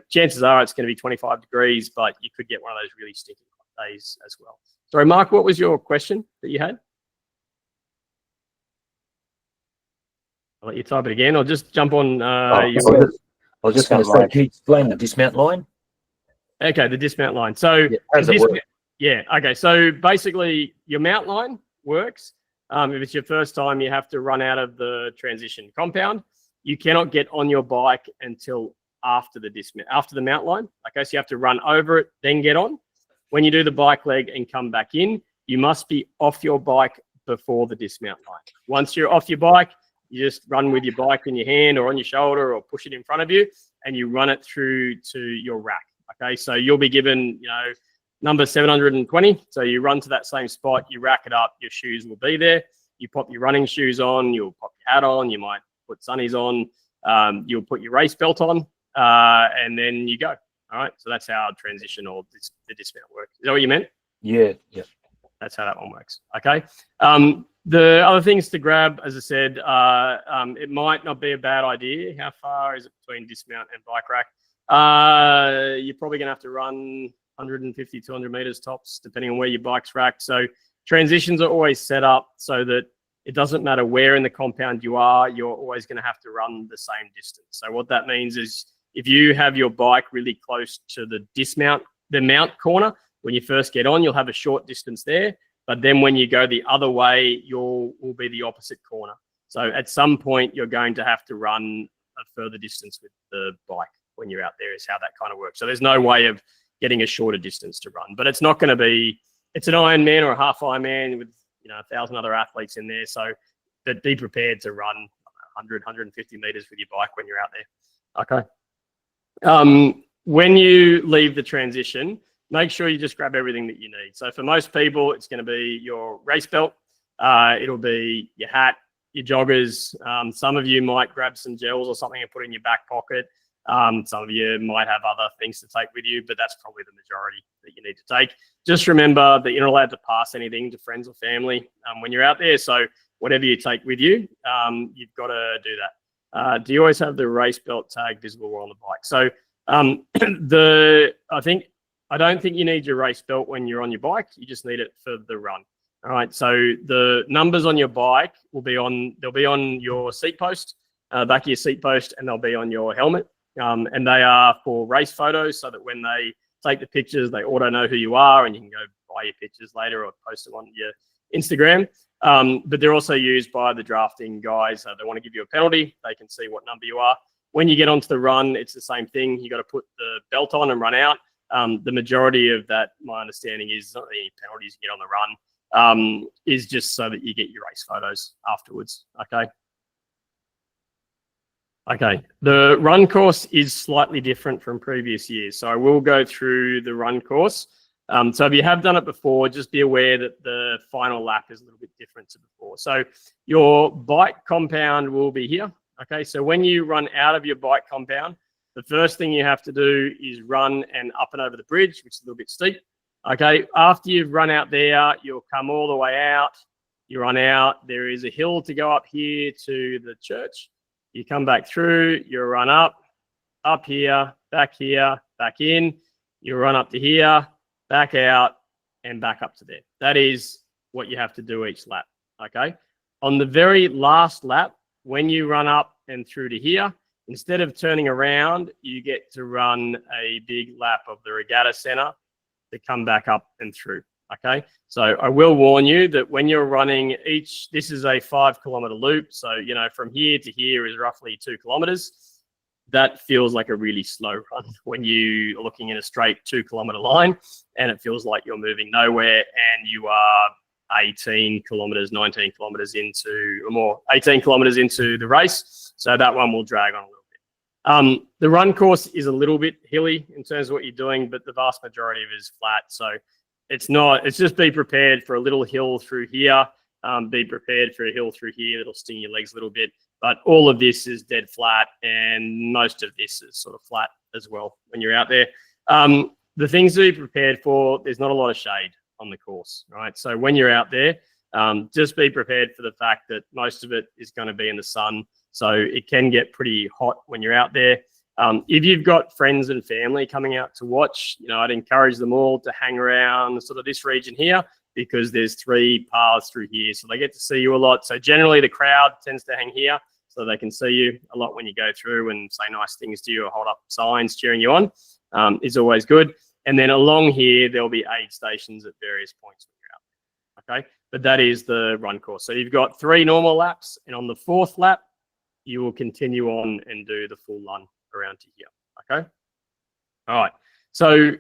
chances are it's going to be 25 degrees, but you could get one of those really stinking hot days as well. Sorry, Mark, what was your question that you had? I'll let you type it again, or just jump on. I was just going to say, can you explain the dismount line? Okay, the dismount line. So how does it work? Yeah, okay. So basically, your mount line works. If it's your first time, you have to run out of the transition compound. You cannot get on your bike until after the mount line. Okay, so you have to run over it, then get on. When you do the bike leg and come back in, you must be off your bike before the dismount line. Once you're off your bike, you just run with your bike in your hand or on your shoulder or push it in front of you, and you run it through to your rack. Okay, so you'll be given, number 720. So you run to that same spot, you rack it up, your shoes will be there. You pop your running shoes on, you'll pop your hat on, you might put sunnies on, you'll put your race belt on, and then you go. All right, so that's how transition or the dismount works. Is that what you meant? Yeah. That's how that one works. Okay. The other things to grab, as I said, it might not be a bad idea. How far is it between dismount and bike rack? You're probably going to have to run 150, 200 meters tops, depending on where your bike's racked. So transitions are always set up so that it doesn't matter where in the compound you are, you're always going to have to run the same distance. So what that means is if you have your bike really close to the mount corner, when you first get on, you'll have a short distance there. But then when you go the other way, will be the opposite corner. So at some point, you're going to have to run a further distance with the bike when you're out there is how that kind of works. So there's no way of getting a shorter distance to run, but it's not going to be, it's an Ironman or a half Ironman with, 1,000 other athletes in there. So be prepared to run 100, 150 meters with your bike when you're out there. Okay. When you leave the transition, make sure you just grab everything that you need. So for most people, it's going to be your race belt. It'll be your hat, your joggers. Some of you might grab some gels or something and put it in your back pocket. Some of you might have other things to take with you, but that's probably the majority that you need to take. Just remember that you're not allowed to pass anything to friends or family when you're out there. So whatever you take with you, you've got to do that. Do you always have the race belt tag visible while on the bike? So I don't think you need your race belt when you're on your bike. You just need it for the run. All right. So the numbers on your bike they'll be on your seat post, back of your seat post, and they'll be on your helmet. And they are for race photos so that when they take the pictures, they auto know who you are and you can go buy your pictures later or post them on your Instagram. But they're also used by the drafting guys. They want to give you a penalty. They can see what number you are. When you get onto the run, it's the same thing. You got to put the belt on and run out. The majority of that, my understanding is not any penalties you get on the run, is just so that you get your race photos afterwards. Okay. The run course is slightly different from previous years. So I will go through the run course. So if you have done it before, just be aware that the final lap is a little bit different to before. So your bike compound will be here. Okay. So when you run out of your bike compound, the first thing you have to do is run and up and over the bridge, which is a little bit steep. Okay. After you've run out there, you'll come all the way out. You run out. There is a hill to go up here to the church. You come back through, you run up here, back in. You run up to here, back out, and back up to there. That is what you have to do each lap. Okay. On the very last lap, when you run up and through to here, instead of turning around, you get to run a big lap of the regatta center to come back up and through. Okay. So I will warn you that when you're running this is a 5 kilometer loop. So, from here to here is roughly 2 kilometers. that feels like a really slow run when you are looking in a straight 2 kilometer line, and it feels like you're moving nowhere, and you are 18 kilometers, 19 kilometers into, or more, 18 kilometers into the race. So that one will drag on a little bit. The run course is a little bit hilly in terms of what you're doing, but the vast majority of it is flat. So it's just be prepared for a little hill through here. Be prepared for a hill through here that'll sting your legs a little bit. But all of this is dead flat, and most of this is sort of flat as well when you're out there. The things to be prepared for, there's not a lot of shade on the course, right? So when you're out there, just be prepared for the fact that most of it is going to be in the sun. So it can get pretty hot when you're out there. If you've got friends and family coming out to watch, I'd encourage them all to hang around sort of this region here, because there's 3 paths through here. So they get to see you a lot. So generally the crowd tends to hang here so they can see you a lot when you go through and say nice things to you or hold up signs cheering you on. Is always good. And then along here, there'll be aid stations at various points when you're out there. Okay. But that is the run course. So you've got 3 normal laps, and on the 4th lap, you will continue on and do the full run around to here. Okay. All right. So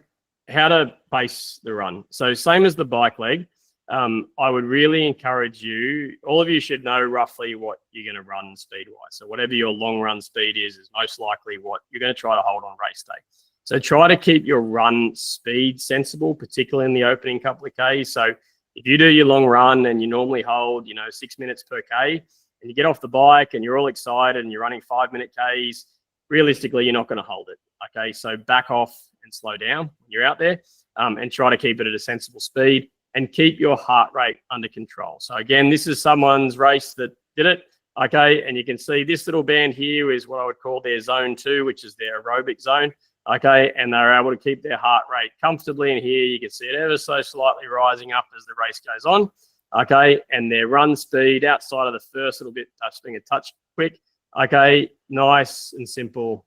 how to pace the run. So same as the bike leg, I would really encourage you, all of you should know roughly what you're going to run speed-wise. So whatever your long run speed is most likely what you're going to try to hold on race day. So try to keep your run speed sensible, particularly in the opening couple of Ks. So if you do your long run and you normally hold, 6 minutes per K, and you get off the bike and you're all excited and you're running 5-minute Ks, realistically, you're not going to hold it. Okay, so back off and slow down when you're out there, and try to keep it at a sensible speed and keep your heart rate under control. So again, this is someone's race that did it. Okay, and you can see this little band here is what I would call their zone 2, which is their aerobic zone. Okay, and they're able to keep their heart rate comfortably in here. You can see it ever so slightly rising up as the race goes on. Okay, and their run speed outside of the first little bit, being a touch quick. Okay, nice and simple,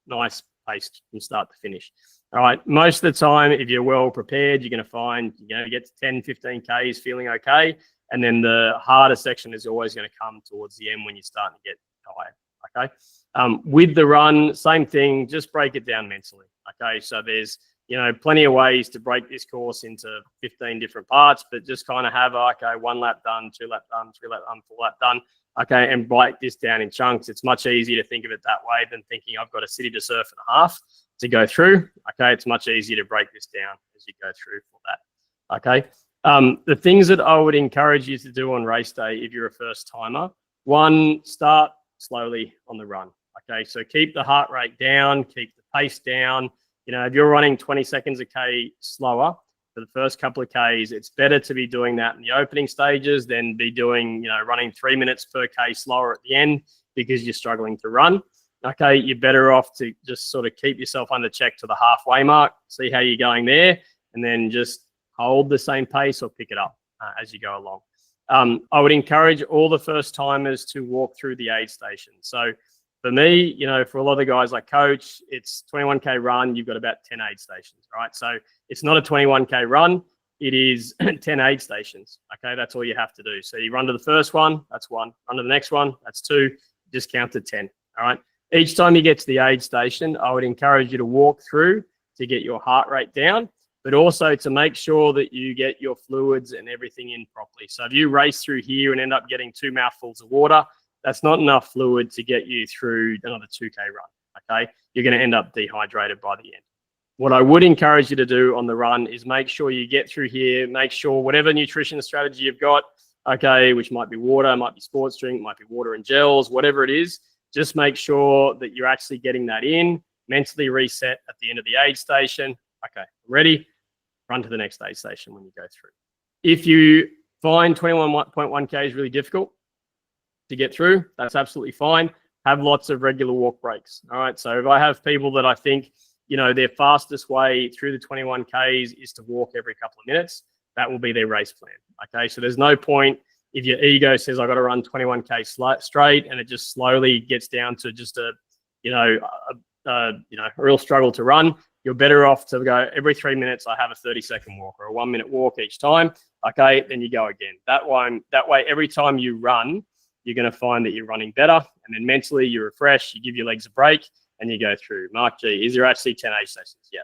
nice paced from start to finish. All right, most of the time, if you're well prepared, you're going to find you're going to get to 10, 15 Ks feeling okay. And then the harder section is always going to come towards the end when you're starting to get tired. Okay. With the run, same thing, just break it down mentally. Okay. So there's, plenty of ways to break this course into 15 different parts, but just kind of have, 1 lap done, 2 lap done, 3 lap done, 4 lap done. Okay. And break this down in chunks. It's much easier to think of it that way than thinking I've got a city to surf and a half to go through. Okay. It's much easier to break this down as you go through for that. Okay. The things that I would encourage you to do on race day, if you're a first timer, 1, start slowly on the run. Okay, so keep the heart rate down, keep the pace down. If you're running 20 seconds a K slower for the first couple of Ks, it's better to be doing that in the opening stages than be doing, running 3 minutes per K slower at the end because you're struggling to run. Okay, you're better off to just sort of keep yourself under check to the halfway mark, see how you're going there, and then just hold the same pace or pick it up as you go along. I would encourage all the first timers to walk through the aid station. So for me, for a lot of the guys I coach, it's 21K run, you've got about 10 aid stations, right? So it's not a 21K run, it is 10 aid stations. Okay, that's all you have to do. So you run to the first one, that's 1. Run to the next one, that's 2. Just count to 10, all right? Each time you get to the aid station, I would encourage you to walk through to get your heart rate down, but also to make sure that you get your fluids and everything in properly. So if you race through here and end up getting 2 mouthfuls of water, that's not enough fluid to get you through another 2K run, okay? You're going to end up dehydrated by the end. What I would encourage you to do on the run is make sure you get through here, make sure whatever nutrition strategy you've got, okay, which might be water, might be sports drink, might be water and gels, whatever it is, just make sure that you're actually getting that in, mentally reset at the end of the aid station. Okay, ready? Run to the next aid station when you go through. If you find 21.1K is really difficult to get through, that's absolutely fine. Have lots of regular walk breaks. All right. So if I have people that I think, their fastest way through the 21Ks is to walk every couple of minutes, that will be their race plan. Okay. So there's no point if your ego says I got to run 21K straight and it just slowly gets down to just a real struggle to run. You're better off to go every 3 minutes. I have a 30-second walk or a 1-minute walk each time. Okay. Then you go again. That way, every time you run, you're going to find that you're running better. And then mentally, you refresh, you give your legs a break, and you go through. Mark G, is there actually 10 aid stations? Yeah.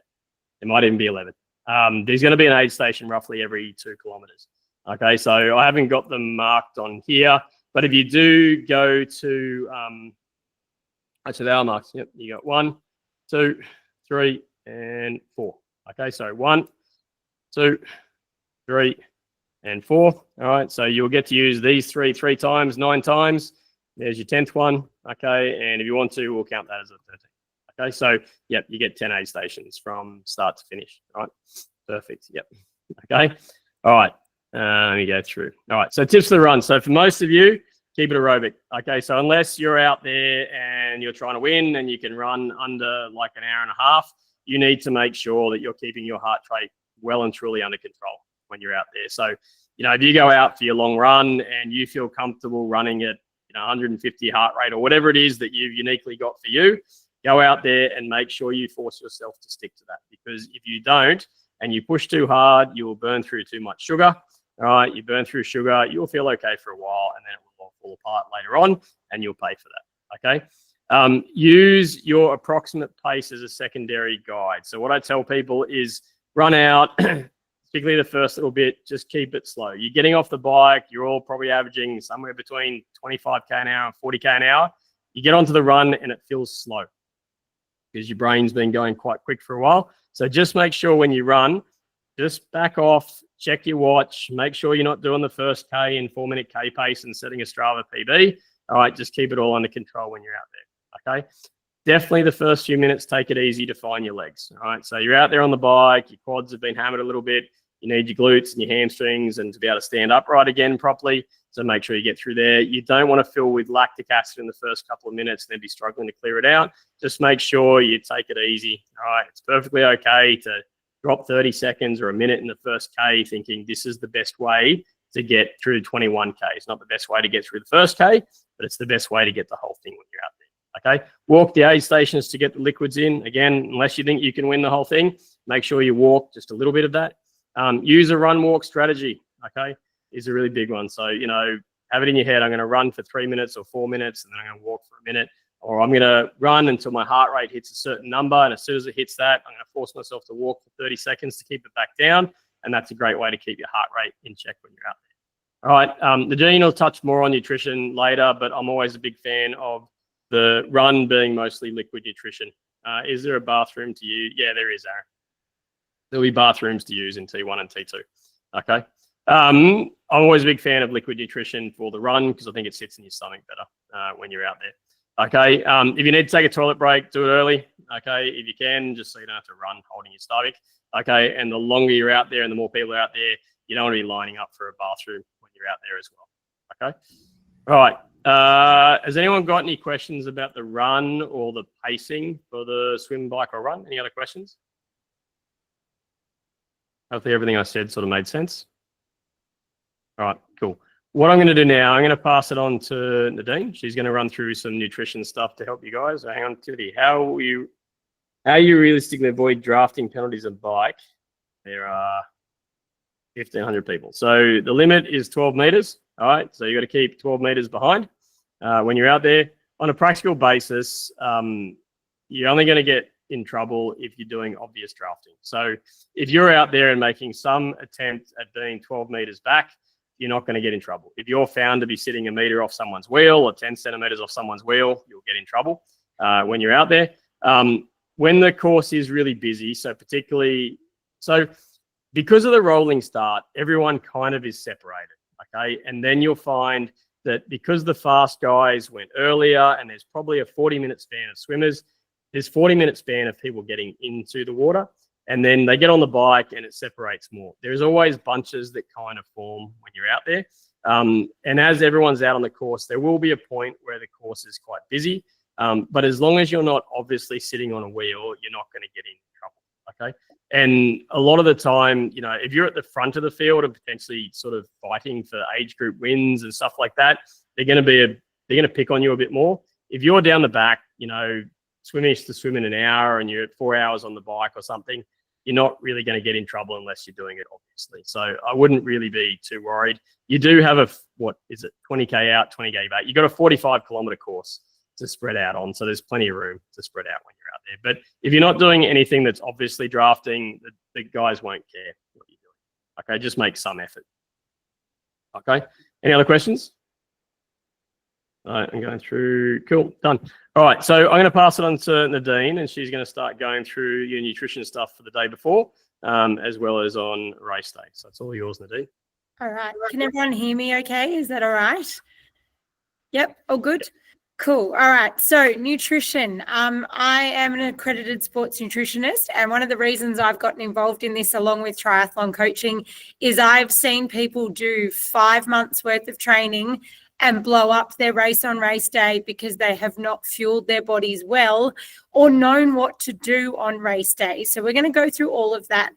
There might even be 11. There's going to be an aid station roughly every 2 kilometers. Okay, so I haven't got them marked on here, but if you do go to, actually they are marked. Yep, you got 1, 2, 3, and 4. Okay, so 1, 2, 3, and 4. All right, so you'll get to use these 3 times, 9 times. There's your 10th one. Okay, and if you want to, we'll count that as a 13th. Okay, so yep, you get 10 aid stations from start to finish. All right, perfect. Yep. Okay, all right. Let me go through. All right, so tips for the run. So for most of you, keep it aerobic. Okay, so unless you're out there and you're trying to win and you can run under like an hour and a half, you need to make sure that you're keeping your heart rate well and truly under control when you're out there. So, you know, if you go out for your long run and you feel comfortable running at 150 heart rate or whatever it is that you've uniquely got for you, go out there and make sure you force yourself to stick to that. Because if you don't and you push too hard, you will burn through too much sugar. All right, you burn through sugar, you'll feel okay for a while, and then it will all fall apart later on, and you'll pay for that. Okay. Use your approximate pace as a secondary guide. So what I tell people is run out, particularly the first little bit, just keep it slow. You're getting off the bike, you're all probably averaging somewhere between 25k an hour and 40k an hour. You get onto the run and it feels slow because your brain's been going quite quick for a while. So just make sure when you run, just back off, check your watch, make sure you're not doing the first K in 4-minute K pace and setting a Strava PB. All right, just keep it all under control when you're out there, okay? Definitely the first few minutes, take it easy to find your legs, all right? So you're out there on the bike, your quads have been hammered a little bit, you need your glutes and your hamstrings and to be able to stand upright again properly, so make sure you get through there. You don't want to fill with lactic acid in the first couple of minutes and then be struggling to clear it out. Just make sure you take it easy, all right? It's perfectly okay to drop 30 seconds or a minute in the first K thinking this is the best way to get through 21K. It's not the best way to get through the first K, but it's the best way to get the whole thing when you're out there, okay? Walk the aid stations to get the liquids in. Again, unless you think you can win the whole thing, make sure you walk just a little bit of that. Use a run-walk strategy, okay, is a really big one. So, you know, have it in your head, I'm going to run for 3 minutes or 4 minutes, and then I'm going to walk for a minute. Or I'm going to run until my heart rate hits a certain number. And as soon as it hits that, I'm going to force myself to walk for 30 seconds to keep it back down. And that's a great way to keep your heart rate in check when you're out there. All right. Nadine will touch more on nutrition later, but I'm always a big fan of the run being mostly liquid nutrition. Is there a bathroom to use? Yeah, there is, Aaron. There'll be bathrooms to use in T1 and T2. Okay. I'm always a big fan of liquid nutrition for the run because I think it sits in your stomach better when you're out there. Okay, if you need to take a toilet break, do it early. Okay, if you can, just so you don't have to run holding your stomach. Okay, and the longer you're out there and the more people are out there, you don't want to be lining up for a bathroom when you're out there as well. Okay, all right. Has anyone got any questions about the run or the pacing for the swim, bike, or run? Any other questions? Hopefully everything I said sort of made sense. All right, cool. What I'm going to do now, I'm going to pass it on to Nadine. She's going to run through some nutrition stuff to help you guys. Hang on, Timothy. How you realistically avoid drafting penalties on bike? There are 1,500 people. So the limit is 12 meters. All right, so you got to keep 12 meters behind when you're out there. On a practical basis, you're only going to get in trouble if you're doing obvious drafting. So if you're out there and making some attempt at being 12 meters back, you're not going to get in trouble. If you're found to be sitting a meter off someone's wheel or 10 centimeters off someone's wheel, you'll get in trouble when you're out there. When the course is really busy, so because of the rolling start, everyone kind of is separated, okay? And then you'll find that because the fast guys went earlier and there's probably a 40-minute span of swimmers, there's 40-minute span of people getting into the water. And then they get on the bike and it separates more. There's always bunches that kind of form when you're out there. And as everyone's out on the course, there will be a point where the course is quite busy. But as long as you're not obviously sitting on a wheel, you're not going to get in trouble, okay? And a lot of the time, you know, if you're at the front of the field and potentially sort of fighting for age group wins and stuff like that, they're going to pick on you a bit more. If you're down the back, you know, swimming to swim in an hour and you're at 4 hours on the bike or something, you're not really going to get in trouble unless you're doing it, obviously. So I wouldn't really be too worried. You do have a, 20K out, 20K back. You've got a 45-kilometer course to spread out on. So there's plenty of room to spread out when you're out there. But if you're not doing anything that's obviously drafting, the guys won't care what you're doing. Okay, just make some effort. Okay, any other questions? All right, I'm going through. Cool, done. All right, so I'm going to pass it on to Nadine, and she's going to start going through your nutrition stuff for the day before, as well as on race day. So it's all yours, Nadine. All right. Can everyone hear me okay? Is that all right? Yep, all good? Cool. All right. So nutrition. I am an accredited sports nutritionist, and one of the reasons I've gotten involved in this along with triathlon coaching is I've seen people do 5 months worth of training and blow up their race on race day because they have not fueled their bodies well or known what to do on race day. So we're going to go through all of that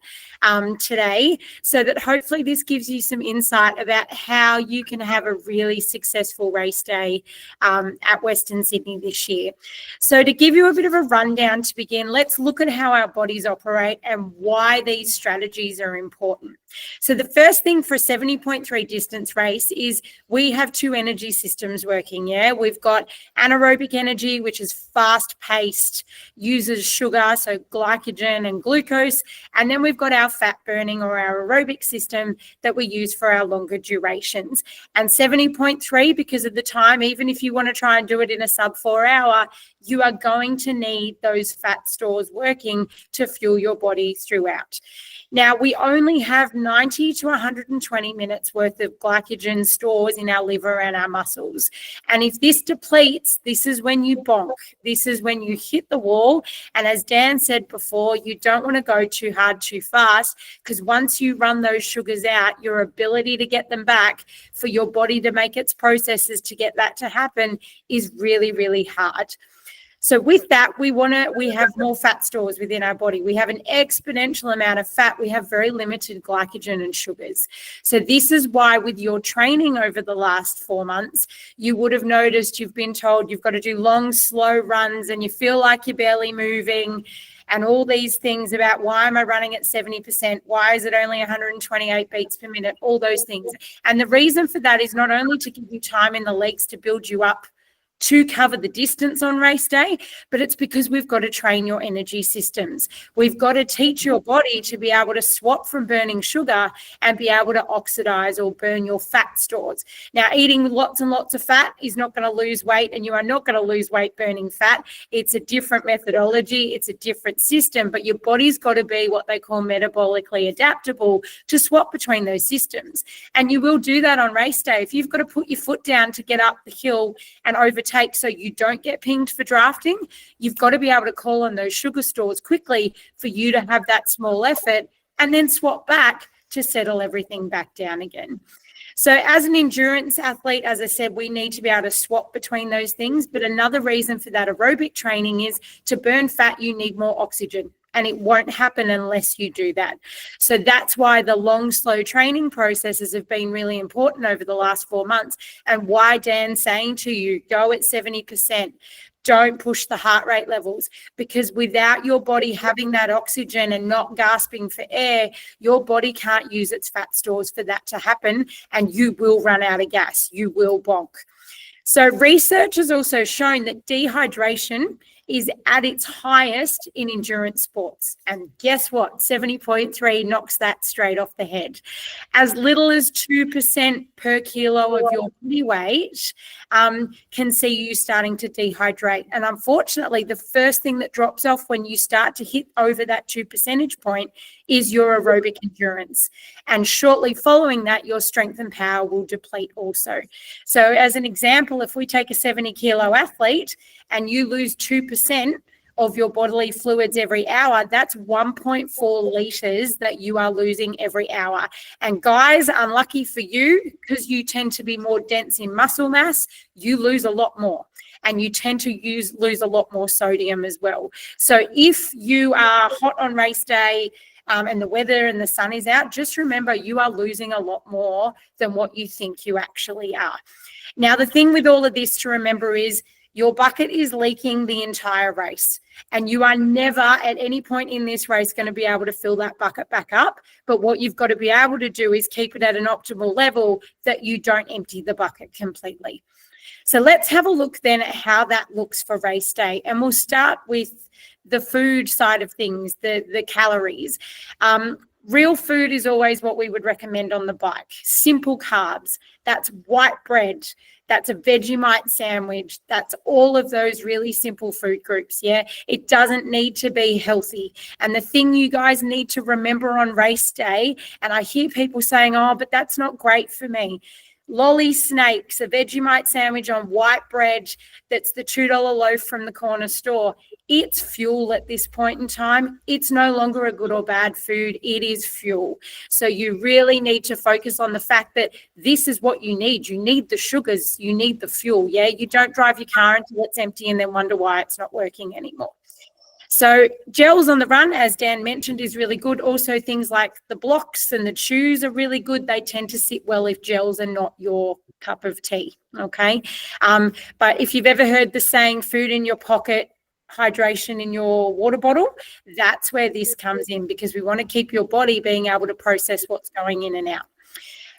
today so that hopefully this gives you some insight about how you can have a really successful race day at Western Sydney this year. So to give you a bit of a rundown to begin, let's look at how our bodies operate and why these strategies are important. So the first thing for a 70.3 distance race is we have 2 energy systems working. Yeah, we've got anaerobic energy, which is fast-paced, uses sugar, so glycogen and glucose, and then we've got our fat burning or our aerobic system that we use for our longer durations. And 70.3, because of the time, even if you want to try and do it in a sub 4 hour, you are going to need those fat stores working to fuel your body throughout. Now, we only have 90 to 120 minutes worth of glycogen stores in our liver and our muscles. And if this depletes, this is when you bonk. This is when you hit the wall. And as Dan said before, you don't want to go too hard, too fast, because once you run those sugars out, your ability to get them back for your body to make its processes to get that to happen is really, really hard. So with that, we have more fat stores within our body. We have an exponential amount of fat. We have very limited glycogen and sugars. So this is why with your training over the last 4 months, you would have noticed you've been told you've got to do long, slow runs and you feel like you're barely moving and all these things about why am I running at 70%? Why is it only 128 beats per minute? All those things. And the reason for that is not only to give you time in the legs to build you up to cover the distance on race day, but it's because we've got to train your energy systems. We've got to teach your body to be able to swap from burning sugar and be able to oxidize or burn your fat stores. Now, eating lots and lots of fat is not going to lose weight, and you are not going to lose weight burning fat. It's a different methodology. It's a different system, but your body's got to be what they call metabolically adaptable to swap between those systems. And you will do that on race day. If you've got to put your foot down to get up the hill and overtake so you don't get pinged for drafting, you've got to be able to call on those sugar stores quickly for you to have that small effort and then swap back to settle everything back down again. So as an endurance athlete, as I said, we need to be able to swap between those things. But another reason for that aerobic training is to burn fat, you need more oxygen. And it won't happen unless you do that. So that's why the long, slow training processes have been really important over the last 4 months, and why Dan's saying to you, go at 70%. Don't push the heart rate levels, because without your body having that oxygen and not gasping for air, your body can't use its fat stores for that to happen, and you will run out of gas. You will bonk. So research has also shown that dehydration is at its highest in endurance sports. And guess what? 70.3 knocks that straight off the head. As little as 2% per kilo of your body weight can see you starting to dehydrate. And unfortunately, the first thing that drops off when you start to hit over that 2 percentage point is your aerobic endurance. And shortly following that, your strength and power will deplete also. So as an example, if we take a 70 kilo athlete and you lose 2% of your bodily fluids every hour, that's 1.4 litres that you are losing every hour. And guys, unlucky for you, because you tend to be more dense in muscle mass, you lose a lot more. And you tend to lose a lot more sodium as well. So if you are hot on race day, and the weather and the sun is out, just remember you are losing a lot more than what you think you actually are. Now, the thing with all of this to remember is your bucket is leaking the entire race. And you are never at any point in this race going to be able to fill that bucket back up. But what you've got to be able to do is keep it at an optimal level that you don't empty the bucket completely. So let's have a look then at how that looks for race day. And we'll start with the food side of things, the calories. Real food is always what we would recommend on the bike. Simple carbs. That's white bread. That's a Vegemite sandwich. That's all of those really simple food groups, yeah? It doesn't need to be healthy. And the thing you guys need to remember on race day, and I hear people saying, oh, but that's not great for me. Lolly snakes, a Vegemite sandwich on white bread that's the $2 loaf from the corner store. It's fuel at this point in time. It's no longer a good or bad food. It is fuel. So you really need to focus on the fact that this is what you need. You need the sugars. You need the fuel. Yeah, you don't drive your car until it's empty and then wonder why it's not working anymore. So gels on the run, as Dan mentioned, is really good. Also, things like the blocks and the chews are really good. They tend to sit well if gels are not your cup of tea, okay? But if you've ever heard the saying, food in your pocket, hydration in your water bottle, that's where this comes in, because we want to keep your body being able to process what's going in and out.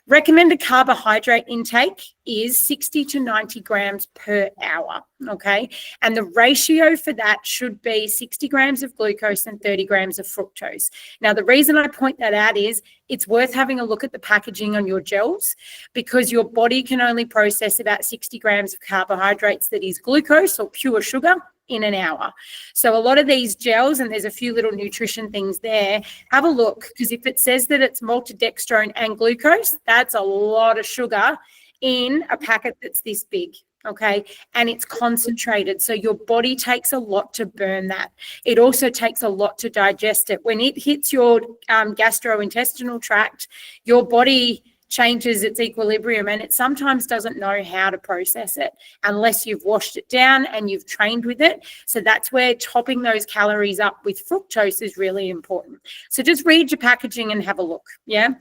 Recommended carbohydrate intake is 60 to 90 grams per hour, okay? And the ratio for that should be 60 grams of glucose and 30 grams of fructose. Now, the reason I point that out is it's worth having a look at the packaging on your gels, because your body can only process about 60 grams of carbohydrates that is glucose or pure sugar in an hour. So a lot of these gels, and there's a few little nutrition things there, have a look, because if it says that it's maltodextrine and glucose, that's a lot of sugar in a packet that's this big, okay? And it's concentrated, so your body takes a lot to burn that. It also takes a lot to digest it. When it hits your gastrointestinal tract, your body changes its equilibrium, and it sometimes doesn't know how to process it unless you've washed it down and you've trained with it. So that's where topping those calories up with fructose is really important. So just read your packaging and have a look, yeah?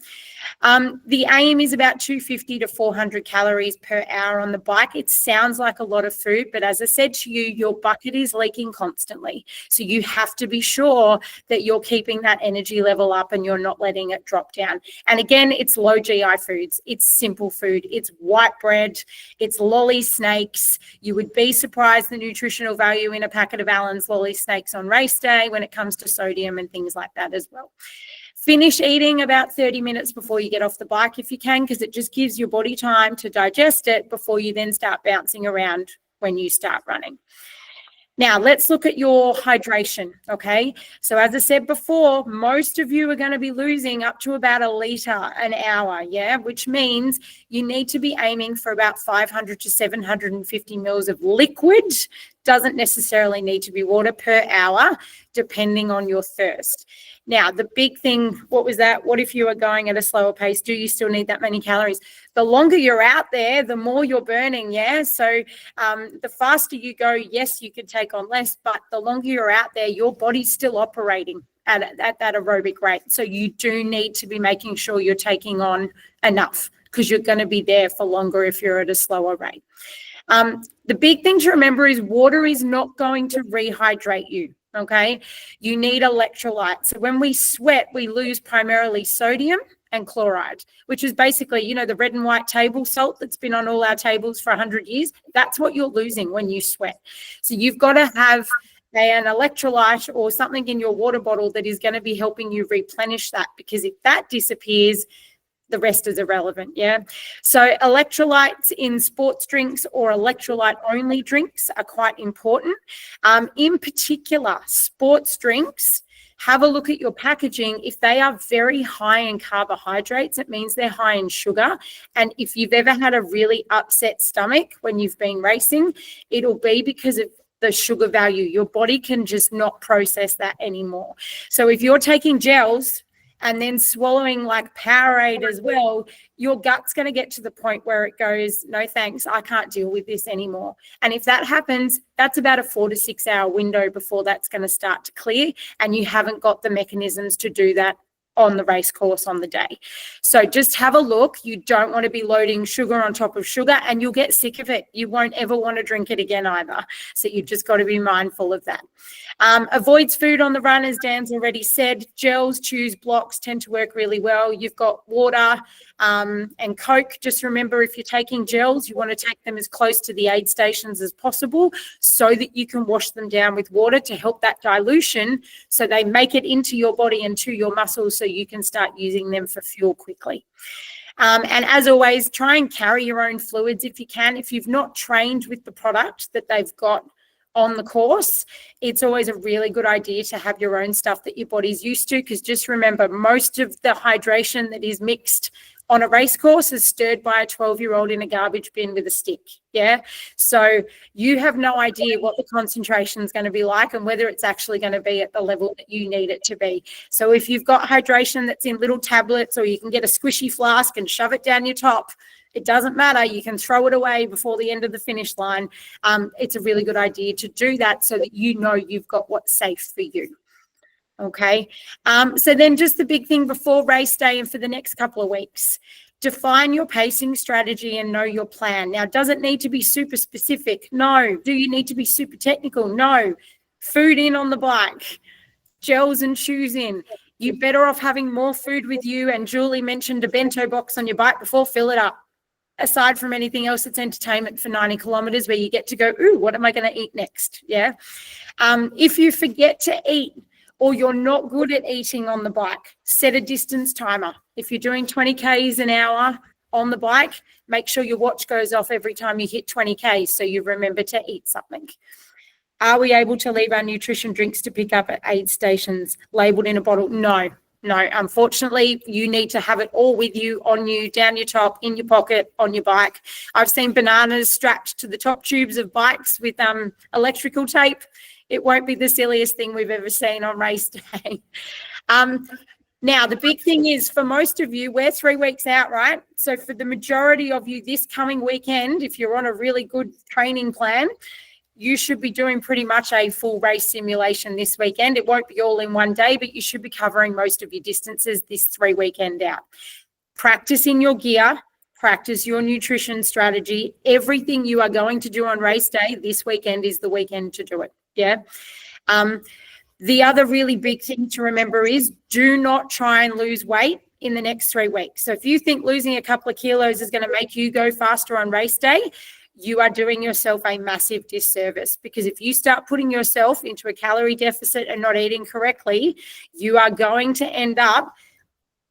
The aim is about 250 to 400 calories per hour on the bike. It sounds like a lot of food, but as I said to you, your bucket is leaking constantly. So you have to be sure that you're keeping that energy level up and you're not letting it drop down. And again, it's low GI foods. It's simple food. It's white bread. It's lolly snakes. You would be surprised the nutritional value in a packet of Allen's lolly snakes on race day when it comes to sodium and things like that as well. Finish eating about 30 minutes before you get off the bike if you can, because it just gives your body time to digest it before you then start bouncing around when you start running. Now, let's look at your hydration, okay? So as I said before, most of you are going to be losing up to about 1 litre an hour, yeah? Which means you need to be aiming for about 500 to 750 mils of liquid. Doesn't necessarily need to be water per hour, depending on your thirst. Now, the big thing, what was that? What if you are going at a slower pace? Do you still need that many calories? The longer you're out there, the more you're burning, yeah? So the faster you go, yes, you can take on less, but the longer you're out there, your body's still operating at that aerobic rate. So you do need to be making sure you're taking on enough, because you're going to be there for longer if you're at a slower rate. The big thing to remember is water is not going to rehydrate you. Okay, you need electrolytes. So when we sweat, we lose primarily sodium and chloride, which is basically, you know, the red and white table salt that's been on all our tables for 100 years. That's what you're losing when you sweat. So you've got to have an electrolyte or something in your water bottle that is going to be helping you replenish that, because if that disappears, the rest is irrelevant, yeah? So electrolytes in sports drinks or electrolyte-only drinks are quite important. In particular, sports drinks, have a look at your packaging. If they are very high in carbohydrates, it means they're high in sugar. And if you've ever had a really upset stomach when you've been racing, it'll be because of the sugar value. Your body can just not process that anymore. So if you're taking gels and then swallowing like Powerade as well, your gut's going to get to the point where it goes, no thanks, I can't deal with this anymore. And if that happens, that's about a 4 to 6 hour window before that's going to start to clear, and you haven't got the mechanisms to do that on the race course on the day. So just have a look. You don't want to be loading sugar on top of sugar, and you'll get sick of it. You won't ever want to drink it again either. So you've just got to be mindful of that. Avoids food on the run, as Dan's already said. Gels, chews, blocks tend to work really well. You've got water and Coke. Just remember, if you're taking gels, you want to take them as close to the aid stations as possible so that you can wash them down with water to help that dilution so they make it into your body and to your muscles so you can start using them for fuel quickly. And as always, try and carry your own fluids if you can. If you've not trained with the product that they've got on the course, it's always a really good idea to have your own stuff that your body's used to, because just remember, most of the hydration that is mixed on a race course is stirred by a 12-year-old in a garbage bin with a stick. Yeah. So you have no idea what the concentration is going to be like and whether it's actually going to be at the level that you need it to be. So if you've got hydration that's in little tablets, or you can get a squishy flask and shove it down your top, it doesn't matter. You can throw it away before the end of the finish line. It's a really good idea to do that so that you know you've got what's safe for you. Okay. So then just the big thing before race day and for the next couple of weeks, define your pacing strategy and know your plan. Now, does it need to be super specific? No. Do you need to be super technical? No. Food in on the bike, gels and shoes in. You're better off having more food with you. And Julie mentioned a bento box on your bike before. Fill it up. Aside from anything else, it's entertainment for 90 kilometers where you get to go, ooh, what am I going to eat next? Yeah. If you forget to eat, or you're not good at eating on the bike, set a distance timer. If you're doing 20 Ks an hour on the bike, make sure your watch goes off every time you hit 20 Ks so you remember to eat something. Are we able to leave our nutrition drinks to pick up at aid stations labeled in a bottle? No. Unfortunately, you need to have it all with you, on you, down your top, in your pocket, on your bike. I've seen bananas strapped to the top tubes of bikes with electrical tape. It won't be the silliest thing we've ever seen on race day. Now, the big thing is, for most of you, we're 3 weeks out, right? So for the majority of you this coming weekend, if you're on a really good training plan, you should be doing pretty much a full race simulation this weekend. It won't be all in one day, but you should be covering most of your distances this 3 weekend out. Practice in your gear. Practice your nutrition strategy. Everything you are going to do on race day this weekend is the weekend to do it. Yeah. The other really big thing to remember is, do not try and lose weight in the next 3 weeks. So if you think losing a couple of kilos is going to make you go faster on race day, you are doing yourself a massive disservice, because if you start putting yourself into a calorie deficit and not eating correctly, you are going to end up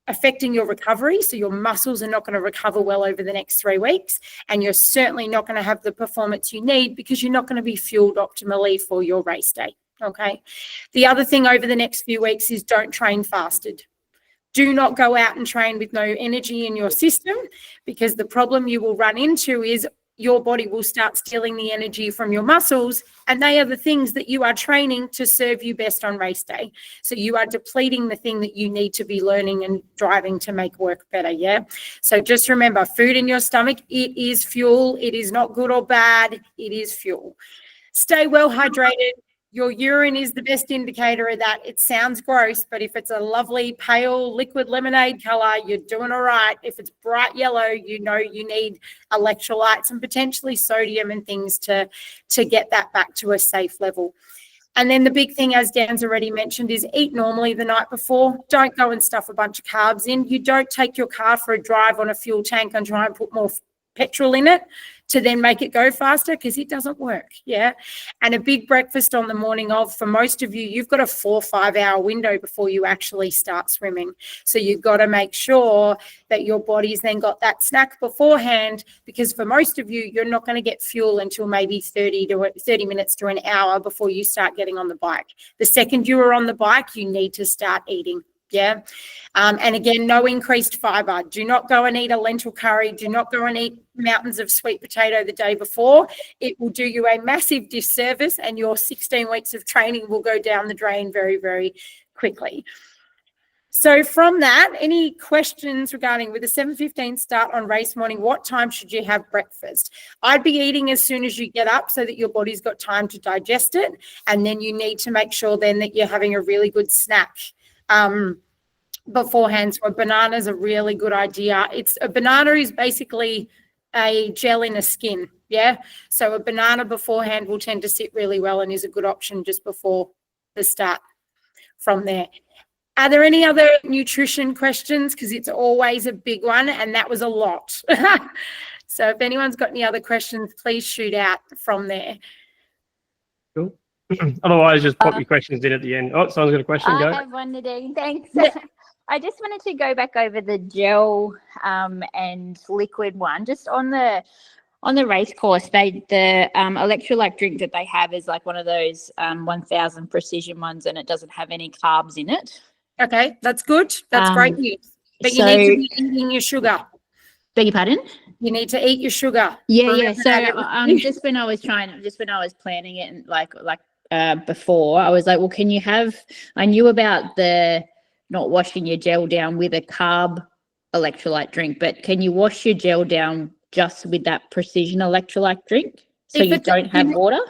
affecting your recovery. So your muscles are not going to recover well over the next 3 weeks, and you're certainly not going to have the performance you need because you're not going to be fueled optimally for your race day. Okay. The other thing over the next few weeks is, don't train fasted. Do not go out and train with no energy in your system, because the problem you will run into is your body will start stealing the energy from your muscles, and they are the things that you are training to serve you best on race day. So you are depleting the thing that you need to be learning and driving to make work better. Yeah. So just remember, food in your stomach, it is fuel. It is not good or bad. It is fuel. Stay well hydrated. Your urine is the best indicator of that. It sounds gross, but if it's a lovely pale liquid lemonade color, you're doing all right. If it's bright yellow, you know you need electrolytes and potentially sodium and things to get that back to a safe level. And then the big thing, as Dan's already mentioned, is eat normally the night before. Don't go and stuff a bunch of carbs in. You don't take your car for a drive on a fuel tank and try and put more petrol in it to then make it go faster, because it doesn't work. Yeah. And a big breakfast on the morning of, for most of you, you've got a 4 or 5 hour window before you actually start swimming. So you've got to make sure that your body's then got that snack beforehand, because for most of you, you're not going to get fuel until maybe 30 minutes to an hour before you start getting on the bike. The second you are on the bike, you need to start eating. Yeah. And again, no increased fiber. Do not go and eat a lentil curry. Do not go and eat mountains of sweet potato the day before. It will do you a massive disservice, and your 16 weeks of training will go down the drain very, very quickly. So from that, any questions regarding, with a 7:15 start on race morning, what time should you have breakfast? I'd be eating as soon as you get up so that your body's got time to digest it. And then you need to make sure then that you're having a really good snack beforehand. So a banana is a really good idea. A banana is basically a gel in a skin. Yeah. So a banana beforehand will tend to sit really well and is a good option just before the start from there. Are there any other nutrition questions? Because it's always a big one, and that was a lot. So if anyone's got any other questions, please shoot out from there. Cool. Otherwise, just pop your questions in at the end. Oh, someone's got a question. Go. I have one, Nadine. Thanks. I just wanted to go back over the gel and liquid one. Just on the race course, the electrolyte drink that they have is like one of those 1000 precision ones, and it doesn't have any carbs in it. Okay, that's good. That's great news. But you need to be eating your sugar. Beg your pardon? You need to eat your sugar. Yeah. So just when I was planning it, and before, I was like, well, can you have? I knew about the not washing your gel down with a carb electrolyte drink, but can you wash your gel down just with that precision electrolyte drink, so you don't have water?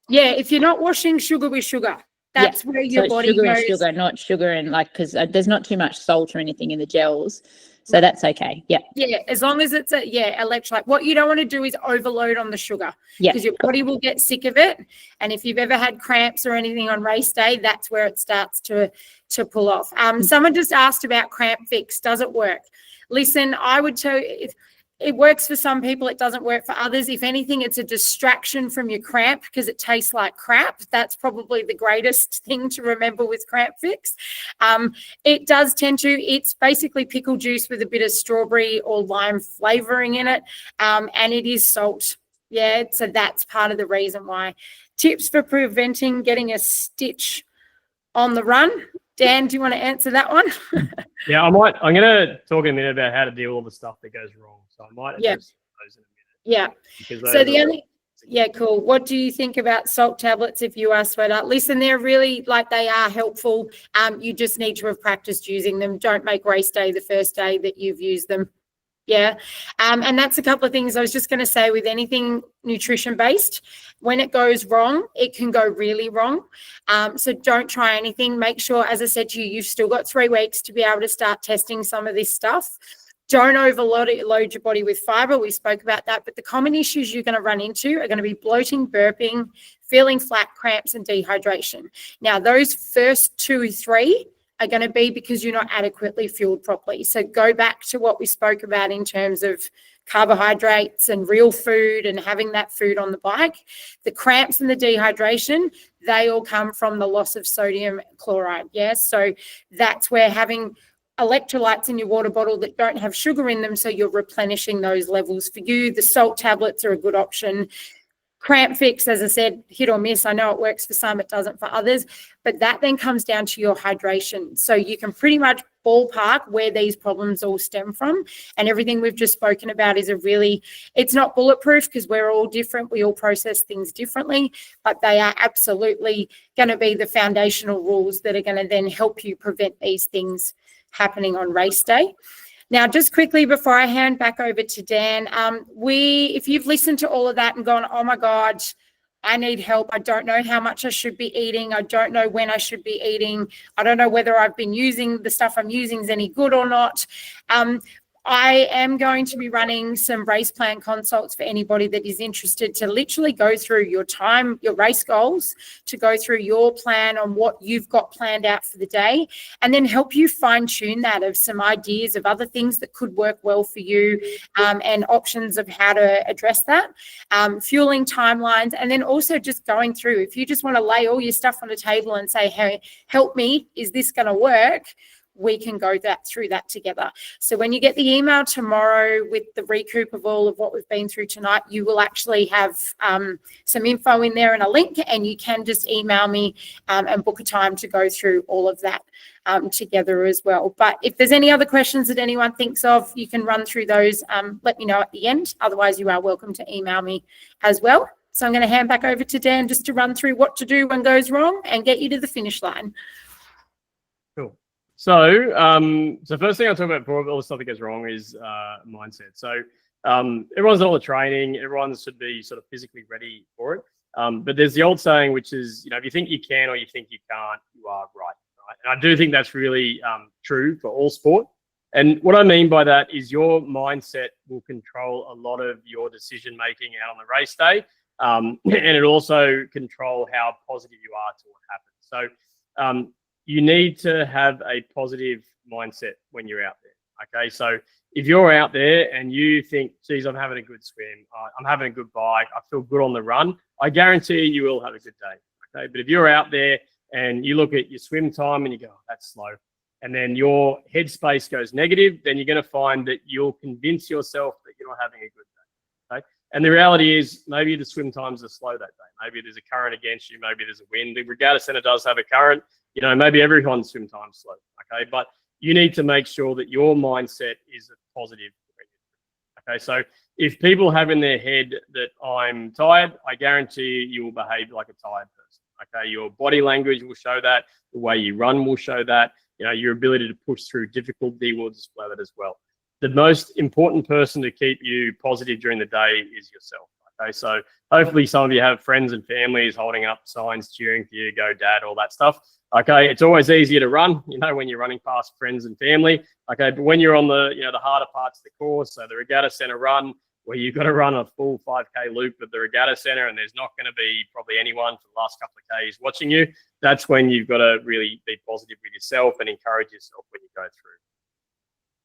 Yeah, if you're not washing sugar with sugar. That's where your body sugar goes. And sugar, not sugar and because there's not too much salt or anything in the gels, so that's okay. Yeah. Yeah, as long as it's electrolyte. What you don't want to do is overload on the sugar, because your body will get sick of it. And if you've ever had cramps or anything on race day, that's where it starts to pull off. Someone just asked about Cramp Fix. Does it work? Listen, I would tell you, it works for some people, it doesn't work for others. If anything, it's a distraction from your cramp because it tastes like crap. That's probably the greatest thing to remember with Cramp Fix. It does tend to, it's basically pickle juice with a bit of strawberry or lime flavoring in it, and it is salt. Yeah, so that's part of the reason why. Tips for preventing getting a stitch on the run. Dan, do you want to answer that one? Yeah, I'm going to talk in a minute about how to deal with all the stuff that goes wrong. So I might address those in a minute. Yeah. So cool. What do you think about salt tablets if you are sweater? Listen, they're really, they are helpful. You just need to have practiced using them. Don't make race day the first day that you've used them. Yeah. And that's a couple of things I was just going to say with anything nutrition based. When it goes wrong, it can go really wrong. So don't try anything. Make sure, as I said to you, you've still got 3 weeks to be able to start testing some of this stuff. Don't load your body with fiber. We spoke about that. But the common issues you're going to run into are going to be bloating, burping, feeling flat, cramps, and dehydration. Now, those first 2 or 3 are going to be because you're not adequately fueled properly. So go back to what we spoke about in terms of carbohydrates and real food and having that food on the bike. The cramps and the dehydration, they all come from the loss of sodium chloride. Yes. So that's where having electrolytes in your water bottle that don't have sugar in them, so you're replenishing those levels. For you, the salt tablets are a good option. Cramp Fix, as I said, hit or miss. I know it works for some, it doesn't for others, but that then comes down to your hydration. So you can pretty much ballpark where these problems all stem from, and everything we've just spoken about is it's not bulletproof because we're all different. We all process things differently, but they are absolutely going to be the foundational rules that are going to then help you prevent these things happening on race day. Now, just quickly before I hand back over to Dan, if you've listened to all of that and gone, oh my God, I need help. I don't know how much I should be eating. I don't know when I should be eating. I don't know whether I've been using the stuff I'm using is any good or not. I am going to be running some race plan consults for anybody that is interested to literally go through your race goals, to go through your plan on what you've got planned out for the day, and then help you fine tune that of some ideas of other things that could work well for you, and options of how to address that, fueling timelines, and then also just going through, if you just want to lay all your stuff on the table and say, hey, help me, is this going to work? We can go through that together. So when you get the email tomorrow with the recoup of all of what we've been through tonight, you will actually have some info in there and a link, and you can just email me and book a time to go through all of that together as well. But if there's any other questions that anyone thinks of, you can run through those. Let me know at the end. Otherwise, you are welcome to email me as well. So I'm going to hand back over to Dan just to run through what to do when goes wrong and get you to the finish line. Cool. So, first thing I'll talk about before all the stuff that goes wrong is mindset. So, everyone's done all the training. Everyone should be sort of physically ready for it. But there's the old saying, which is, if you think you can or you think you can't, you are right. And I do think that's really true for all sport. And what I mean by that is your mindset will control a lot of your decision making out on the race day. And it also control how positive you are to what happens. So you need to have a positive mindset when you're out there. Okay, so if you're out there and you think, geez, I'm having a good swim, I'm having a good bike, I feel good on the run, I guarantee you will have a good day. Okay, but if you're out there and you look at your swim time and you go, oh, that's slow, and then your headspace goes negative, then you're going to find that you'll convince yourself that you're not having a good day. Okay, and the reality is maybe the swim times are slow that day. Maybe there's a current against you. Maybe there's a wind. The regatta center does have a current. You know, maybe everyone's swim time's slow. Okay, but you need to make sure that your mindset is positive. Okay, so if people have in their head that I'm tired, I guarantee you will behave like a tired person. Okay, your body language will show that. The way you run will show that. You know, your ability to push through difficulty will display that as well. The most important person to keep you positive during the day is yourself. Okay, so hopefully some of you have friends and families holding up signs, cheering for you, go dad, all that stuff. Okay, it's always easier to run, you know, when you're running past friends and family. Okay, but when you're on the, you know, the harder parts of the course, so the regatta center run, where you've got to run a full 5K loop at the regatta center and there's not going to be probably anyone for the last couple of Ks watching you, that's when you've got to really be positive with yourself and encourage yourself when you go through.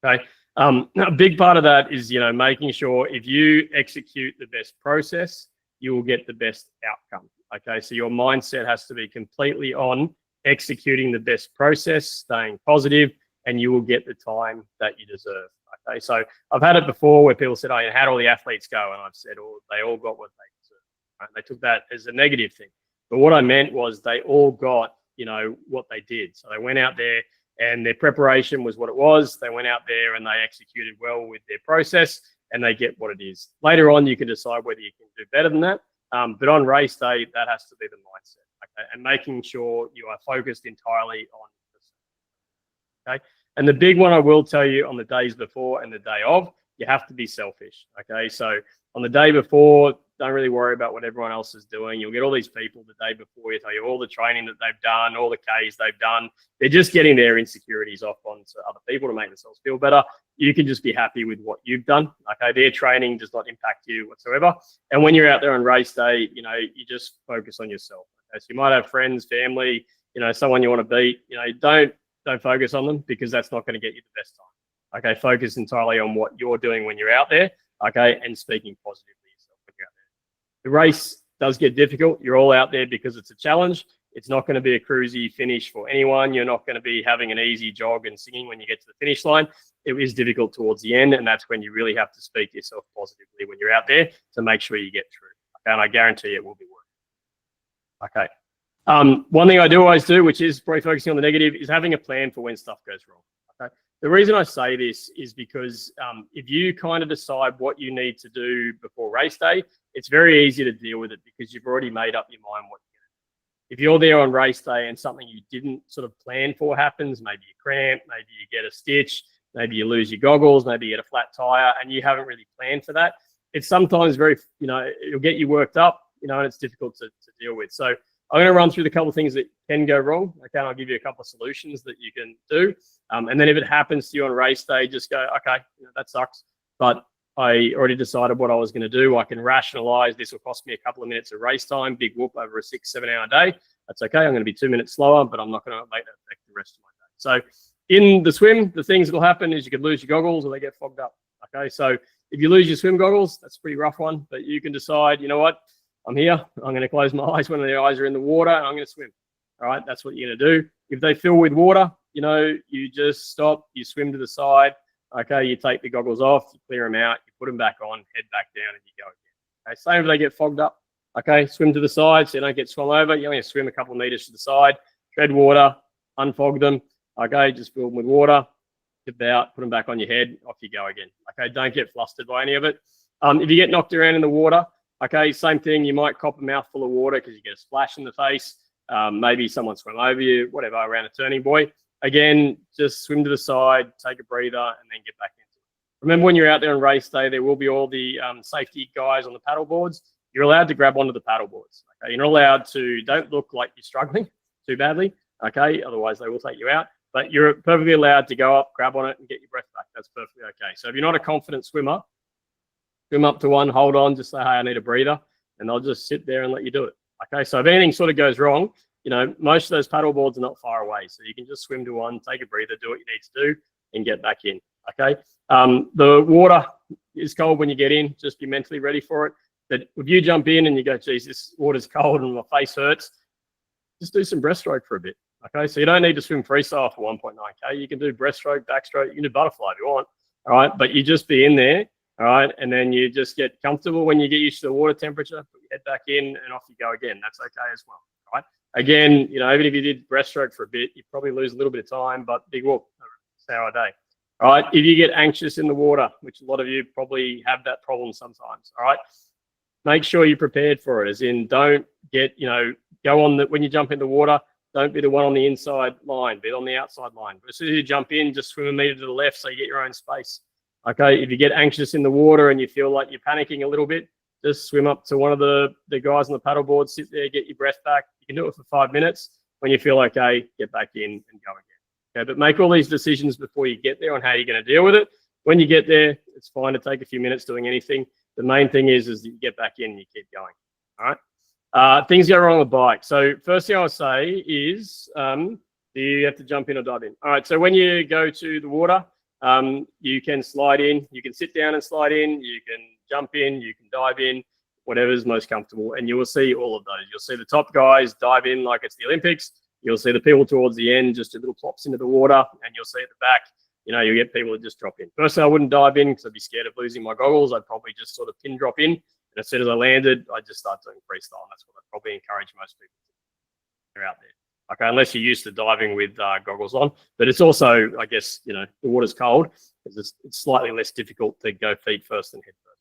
Okay, a big part of that is, you know, making sure if you execute the best process, you will get the best outcome. Okay, so your mindset has to be completely on executing the best process, staying positive, and you will get the time that you deserve. Okay, so I've had it before where people said, oh, how'd all the athletes go? And I've said, oh, they all got what they deserve. Right? They took that as a negative thing. But what I meant was they all got, you know, what they did. So they went out there and their preparation was what it was. They went out there and they executed well with their process and they get what it is. Later on, you can decide whether you can do better than that. But on race day, that has to be the mindset. Okay, and making sure you are focused entirely on this. Okay, and the big one I will tell you on the days before and the day of, you have to be selfish. Okay, so on the day before, don't really worry about what everyone else is doing. You'll get all these people the day before you tell you all the training that they've done, all the Ks they've done. They're just getting their insecurities off onto other people to make themselves feel better. You can just be happy with what you've done. Okay, their training does not impact you whatsoever. And when you're out there on race day, you know, you just focus on yourself. Okay? So you might have friends, family, you know, someone you want to beat. You know, don't focus on them because that's not going to get you the best time. Okay, focus entirely on what you're doing when you're out there. Okay, and speaking positively yourself when you're out there. The race does get difficult. You're all out there because it's a challenge. It's not going to be a cruisy finish for anyone. You're not going to be having an easy jog and singing when you get to the finish line. It is difficult towards the end, and that's when you really have to speak to yourself positively when you're out there to make sure you get through. Okay, and I guarantee it will be worth it. Okay. One thing I do always do, which is probably focusing on the negative, is having a plan for when stuff goes wrong. Okay. The reason I say this is because if you kind of decide what you need to do before race day, it's very easy to deal with it because you've already made up your mind what you're going to do. If you're there on race day and something you didn't sort of plan for happens, maybe you cramp, maybe you get a stitch, maybe you lose your goggles, maybe you get a flat tire, and you haven't really planned for that, it's sometimes very, you know, it'll get you worked up, you know, and it's difficult to deal with. So I'm going to run through the couple of things that can go wrong. Okay, and I'll give you a couple of solutions that you can do. And then if it happens to you on race day, just go, okay, you know, that sucks. But I already decided what I was going to do. I can rationalize this will cost me a couple of minutes of race time, big whoop over a 6-7 hour day. That's okay. I'm going to be 2 minutes slower, but I'm not going to make that affect the rest of my day. So in the swim, the things that will happen is you could lose your goggles or they get fogged up. Okay, so if you lose your swim goggles, that's a pretty rough one, but you can decide, you know what, I'm here. I'm going to close my eyes when the eyes are in the water and I'm going to swim. All right, that's what you're going to do. If they fill with water, you know, you just stop, you swim to the side. Okay, you take the goggles off, you clear them out, you put them back on, head back down, and you go again. Okay, same if they get fogged up. Okay, swim to the side so you don't get swum over. You only swim a couple of meters to the side, tread water, unfog them. Okay, just fill them with water, dip out, put them back on your head, off you go again. Okay, don't get flustered by any of it. If you get knocked around in the water, okay, same thing. You might cop a mouthful of water because you get a splash in the face. Maybe someone swam over you, whatever, around a turning buoy. Again, just swim to the side, take a breather, and then get back into it. Remember, when you're out there on race day, there will be all the safety guys on the paddle boards. You're allowed to grab onto the paddle boards. Okay, you're not allowed to. Don't look like you're struggling too badly. Okay, otherwise they will take you out. But you're perfectly allowed to go up, grab on it, and get your breath back. That's perfectly okay. So if you're not a confident swimmer, swim up to one, hold on, just say, hey, I need a breather, and they'll just sit there and let you do it. Okay, so if anything sort of goes wrong, you know, most of those paddle boards are not far away. So you can just swim to one, take a breather, do what you need to do, and get back in. Okay, the water is cold when you get in. Just be mentally ready for it. But if you jump in and you go, geez, this water's cold and my face hurts, just do some breaststroke for a bit. Okay, so you don't need to swim freestyle for 1.9K. You can do breaststroke, backstroke, you can do butterfly if you want. All right, but you just be in there. All right, and then you just get comfortable when you get used to the water temperature, put your head back in, and off you go again. That's okay as well. All right. Again, you know, even if you did breaststroke for a bit, you probably lose a little bit of time, but big whoop, 6 hour day. All right. If you get anxious in the water, which a lot of you probably have that problem sometimes, all right, make sure you're prepared for it. As in, don't get, you know, go on the, when you jump in the water, don't be the one on the inside line, be on the outside line. But as soon as you jump in, just swim a meter to the left so you get your own space. Okay, if you get anxious in the water and you feel like you're panicking a little bit, just swim up to one of the guys on the paddleboard, sit there, get your breath back. You can do it for 5 minutes. When you feel okay, get back in and go again. Okay, but make all these decisions before you get there on how you're going to deal with it. When you get there, it's fine to take a few minutes doing anything. The main thing is that you get back in and you keep going. All right. Things go wrong on the bike. So first thing I'll say is, do you have to jump in or dive in? All right. So when you go to the water, you can slide in, you can sit down and slide in, you can jump in, you can dive in, whatever's most comfortable. And you will see all of those. You'll see the top guys dive in like it's the Olympics. You'll see the people towards the end just do little plops into the water, and you'll see at the back, you know, you get people that just drop in. Personally, I wouldn't dive in because I'd be scared of losing my goggles. I'd probably just sort of pin drop in. And as soon as I landed, I'd just start doing freestyle. And that's what I'd probably encourage most people to do. They're out there. Okay, unless you're used to diving with goggles on. But it's also, I guess, you know, the water's cold because it's slightly less difficult to go feet first than head first.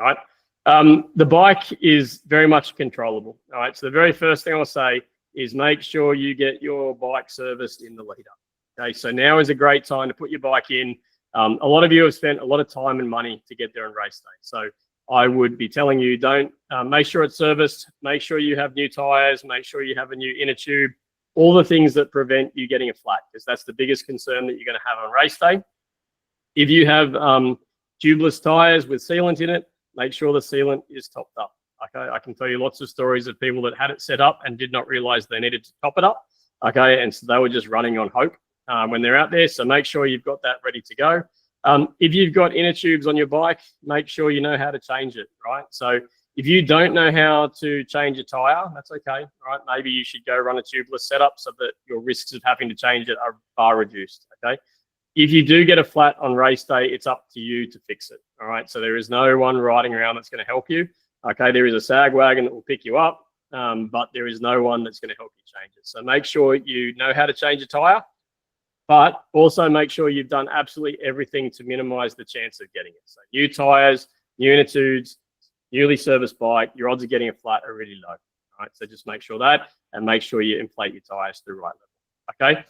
All right. The bike is very much controllable. All right. So the very first thing I'll say is make sure you get your bike serviced in the lead up. Okay. So now is a great time to put your bike in. A lot of you have spent a lot of time and money to get there on race day. So I would be telling you, don't make sure it's serviced, make sure you have new tires, make sure you have a new inner tube, all the things that prevent you getting a flat, because that's the biggest concern that you're going to have on race day. If you have tubeless tires with sealant in it, make sure the sealant is topped up. Okay, I can tell you lots of stories of people that had it set up and did not realize they needed to top it up. Okay, and so they were just running on hope when they're out there. So make sure you've got that ready to go. If you've got inner tubes on your bike, make sure you know how to change it, right? So if you don't know how to change a tire, that's okay, right? Maybe you should go run a tubeless setup so that your risks of having to change it are far reduced, okay? If you do get a flat on race day, it's up to you to fix it, all right? So there is no one riding around that's going to help you, okay? There is a sag wagon that will pick you up, but there is no one that's going to help you change it. So make sure you know how to change a tire, but also make sure you've done absolutely everything to minimize the chance of getting it. So new tires, new inner tubes, newly serviced bike, your odds of getting a flat are really low. All right, so just make sure that, and make sure you inflate your tires to the right level. Okay.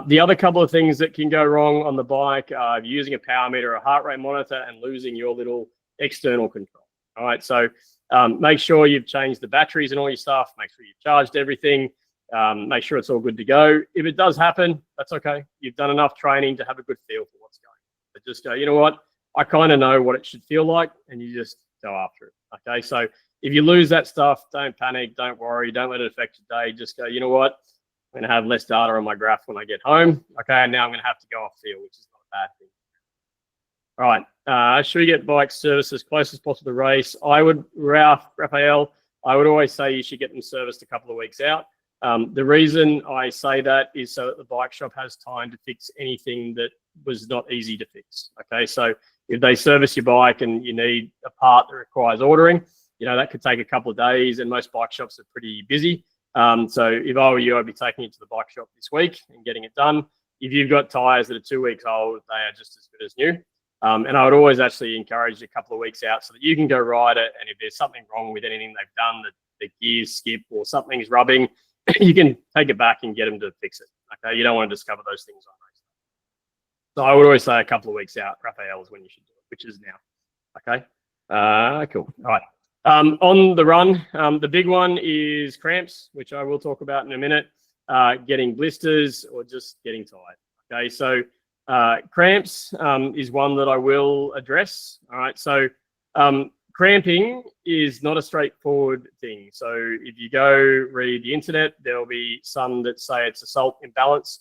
The other couple of things that can go wrong on the bike are using a power meter or a heart rate monitor and losing your little external control. All right, so make sure you've changed the batteries and all your stuff. Make sure you've charged everything. Make sure it's all good to go. If it does happen, that's okay. You've done enough training to have a good feel for what's going on. But just go, you know what? I kind of know what it should feel like, and you just go after it. Okay, so if you lose that stuff, don't panic, don't worry, don't let it affect your day. Just go, you know what? I'm going to have less data on my graph when I get home. Okay, and now I'm going to have to go off field, which is not a bad thing. All right, should we get bike service as close as possible to race? I would, Raphael, I would always say you should get them serviced a couple of weeks out. The reason I say that is so that the bike shop has time to fix anything that was not easy to fix. Okay, so if they service your bike and you need a part that requires ordering, you know, that could take a couple of days, and most bike shops are pretty busy. So if I were you, I'd be taking it to the bike shop this week and getting it done. If you've got tires that are 2 weeks old, they are just as good as new. And I would always actually encourage a couple of weeks out so that you can go ride it. And if there's something wrong with anything they've done, that the gears skip or something's rubbing, you can take it back and get them to fix it. Okay, you don't want to discover those things on race day. So I would always say a couple of weeks out, Raphael, is when you should do it, which is now. Okay, cool. All right. On the run, the big one is cramps, which I will talk about in a minute. getting blisters, or just getting tired. Okay, so cramps is one that I will address. All right, so cramping is not a straightforward thing. So if you go read the internet, there'll be some that say it's a salt imbalance,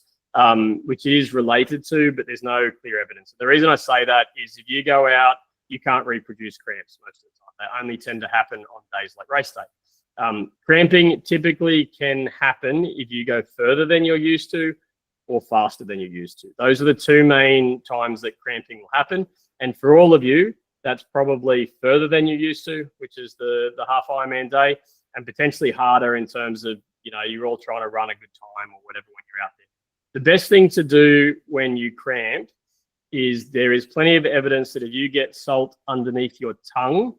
which it is related to, but there's no clear evidence. The reason I say that is if you go out, you can't reproduce cramps most of the time. They only tend to happen on days like race day. Cramping typically can happen if you go further than you're used to or faster than you're used to. Those are the two main times that cramping will happen. And for all of you, that's probably further than you're used to, which is the half Ironman day, and potentially harder in terms of, you know, you're all trying to run a good time or whatever when you're out there. The best thing to do when you cramp is there is plenty of evidence that if you get salt underneath your tongue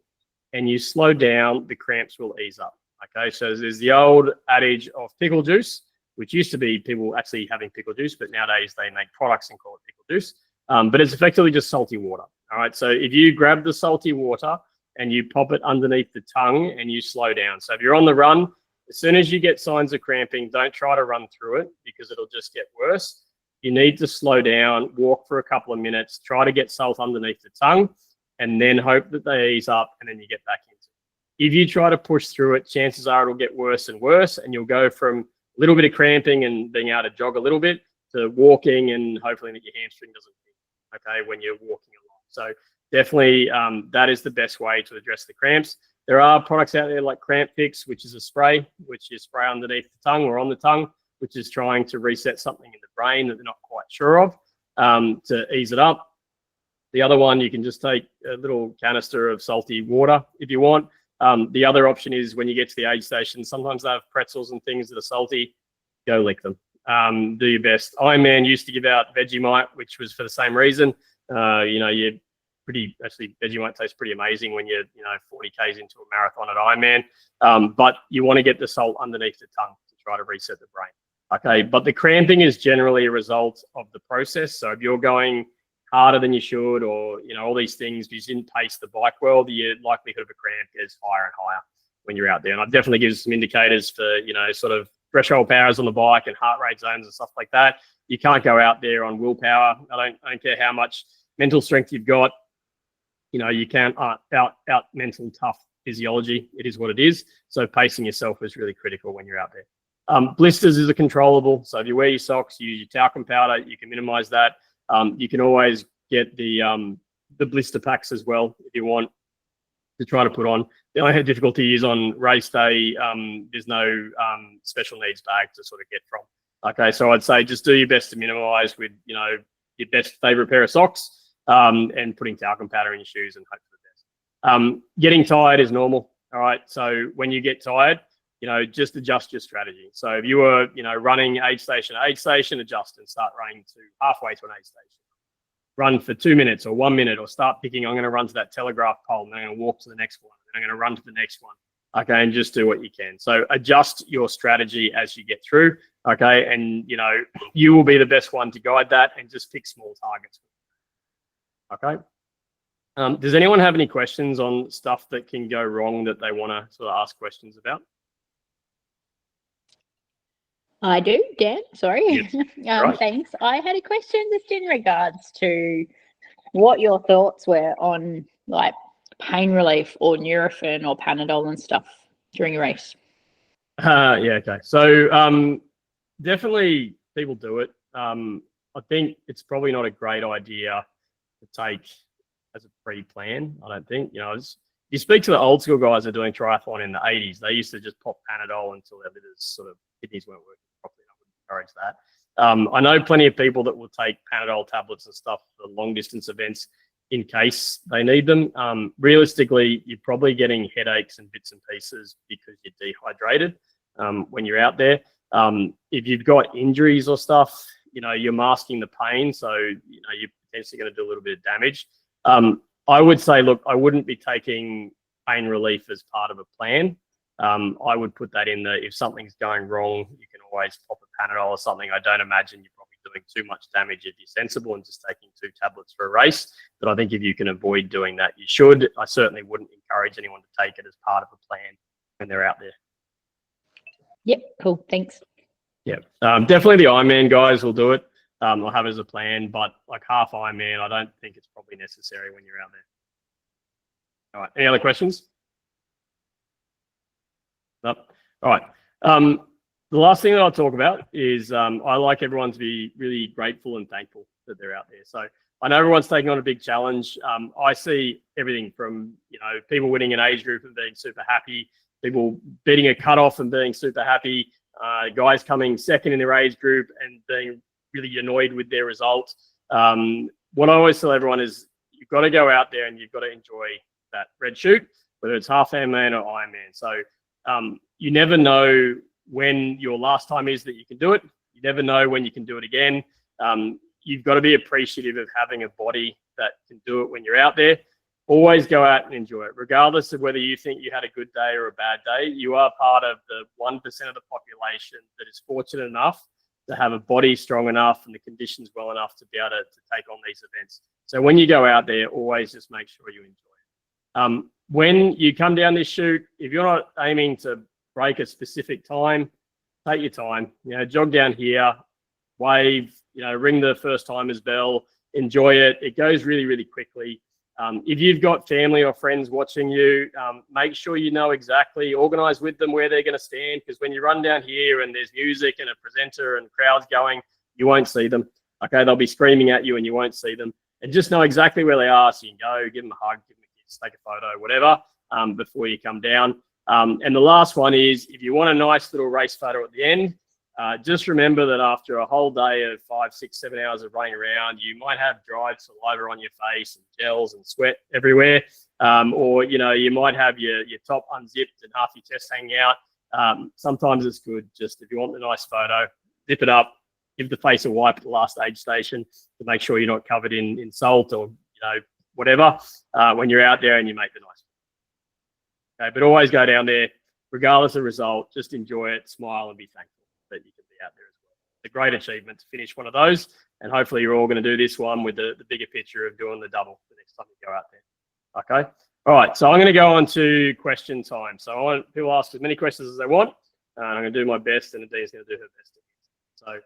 and you slow down, the cramps will ease up. Okay, so there's the old adage of pickle juice, which used to be people actually having pickle juice, but nowadays they make products and call it pickle juice. But it's effectively just salty water. All right, so if you grab the salty water and you pop it underneath the tongue and you slow down. So if you're on the run, as soon as you get signs of cramping, don't try to run through it because it'll just get worse. You need to slow down, walk for a couple of minutes, try to get salt underneath the tongue, and then hope that they ease up and then you get back into it. If you try to push through it, chances are it'll get worse and worse, and you'll go from a little bit of cramping and being able to jog a little bit to walking and hopefully that your hamstring doesn't hit, okay, when you're walking along. So definitely that is the best way to address the cramps. There are products out there like Cramp Fix, which is a spray, which you spray underneath the tongue or on the tongue, which is trying to reset something in the brain that they're not quite sure of to ease it up. The other one, you can just take a little canister of salty water if you want. The other option is when you get to the aid station, sometimes they have pretzels and things that are salty, go lick them. Do your best. Ironman used to give out Vegemite, which was for the same reason. You know, actually Vegemite tastes pretty amazing when you're, 40 Ks into a marathon at Ironman. But you want to get the salt underneath the tongue to try to reset the brain. Okay, but the cramping is generally a result of the process. So if you're going harder than you should, or, all these things, you didn't pace the bike well, the likelihood of a cramp gets higher and higher when you're out there. And I've definitely given some indicators for, sort of threshold powers on the bike and heart rate zones and stuff like that. You can't go out there on willpower. I don't care how much mental strength you've got. You can't out mental tough physiology. It is what it is. So pacing yourself is really critical when you're out there. Blisters is a controllable. So if you wear your socks, use your talcum powder, you can minimize that. You can always get the blister packs as well if you want to try to put on. The only difficulty is on race day, there's no special needs bag to sort of get from. Okay, so I'd say just do your best to minimize with, your best favorite pair of socks and putting talcum powder in your shoes and hope for the best. Getting tired is normal. All right, so when you get tired, just adjust your strategy. So if you were, running aid station, adjust and start running to halfway to an aid station. Run for 2 minutes or 1 minute, or start picking, I'm going to run to that telegraph pole and then I'm going to walk to the next one. And I'm going to run to the next one. Okay, and just do what you can. So adjust your strategy as you get through. Okay, and, you will be the best one to guide that, and just pick small targets. Okay. Does anyone have any questions on stuff that can go wrong that they want to sort of ask questions about? I do, Dan. Sorry. Yes. Right. Thanks. I had a question just in regards to what your thoughts were on like pain relief or Nurofen or Panadol and stuff during a race. Yeah. Okay. So definitely people do it. I think it's probably not a great idea to take as a pre-plan. I don't think. You speak to the old school guys that are doing triathlon in the 80s. They used to just pop Panadol until their kidneys weren't working properly. I wouldn't encourage that. I know plenty of people that will take Panadol tablets and stuff for long distance events in case they need them. Realistically, you're probably getting headaches and bits and pieces because you're dehydrated when you're out there. If you've got injuries or stuff, you're masking the pain, so you're potentially going to do a little bit of damage. I would say, look, I wouldn't be taking pain relief as part of a plan. I would put that in if something's going wrong, you can always pop a Panadol or something. I don't imagine you're probably doing too much damage if you're sensible and just taking 2 tablets for a race. But I think if you can avoid doing that, you should. I certainly wouldn't encourage anyone to take it as part of a plan when they're out there. Yep, cool. Thanks. Yeah, definitely the Ironman guys will do it. I'll have it as a plan, but like half Ironman, I don't think it's probably necessary when you're out there. All right, any other questions? Nope. All right. The last thing that I'll talk about is I like everyone to be really grateful and thankful that they're out there. So I know everyone's taking on a big challenge. I see everything from, people winning an age group and being super happy, people beating a cutoff and being super happy, guys coming second in their age group and being really annoyed with their result. What I always tell everyone is you've got to go out there and you've got to enjoy that red shoot, whether it's half Ironman or Ironman. So you never know when your last time is that you can do it. You never know when you can do it again. You've got to be appreciative of having a body that can do it when you're out there. Always go out and enjoy it, regardless of whether you think you had a good day or a bad day. You are part of the 1% of the population that is fortunate enough to have a body strong enough and the conditions well enough to be able to take on these events. So when you go out there, always just make sure you enjoy it. When you come down this chute, if you're not aiming to break a specific time, take your time. Jog down here, wave, ring the first timer's bell, enjoy it. It goes really, really quickly. If you've got family or friends watching you, make sure you know exactly, organize with them where they're going to stand, because when you run down here and there's music and a presenter and crowds going, you won't see them. Okay, they'll be screaming at you and you won't see them. And just know exactly where they are so you can go, give them a hug, give them a kiss, take a photo, whatever, before you come down. And the last one is, if you want a nice little race photo at the end, just remember that after a whole day of 5, 6, 7 hours of running around, you might have dried saliva on your face and gels and sweat everywhere. Or, you might have your top unzipped and half your chest hanging out. Sometimes it's good, just if you want the nice photo, zip it up, give the face a wipe at the last aid station to make sure you're not covered in salt or, whatever, when you're out there and you make the nice photo. Okay, but always go down there, regardless of result, just enjoy it, smile and be thankful that you can be out there as well. It's a great achievement to finish one of those, and hopefully you're all going to do this one with the bigger picture of doing the double the next time you go out there. Okay. All right. So I'm going to go on to question time. So I want people to ask as many questions as they want, and I'm going to do my best, and Adina's going to do her best. So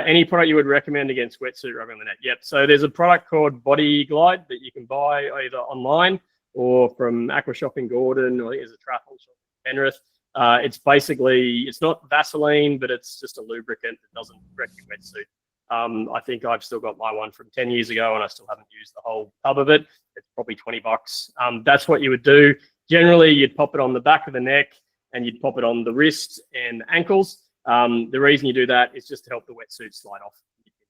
any product you would recommend against wetsuit rubbing on the neck? Yep. So there's a product called Body Glide that you can buy either online or from Aqua Shop in Gordon, or I think there's a triathlon shop in Penrith. It's basically, it's not Vaseline, but it's just a lubricant that doesn't wreck your wetsuit. I think I've still got my one from 10 years ago and I still haven't used the whole tub of it. It's probably $20. That's what you would do. Generally, you'd pop it on the back of the neck and you'd pop it on the wrists and ankles. The reason you do that is just to help the wetsuit slide off.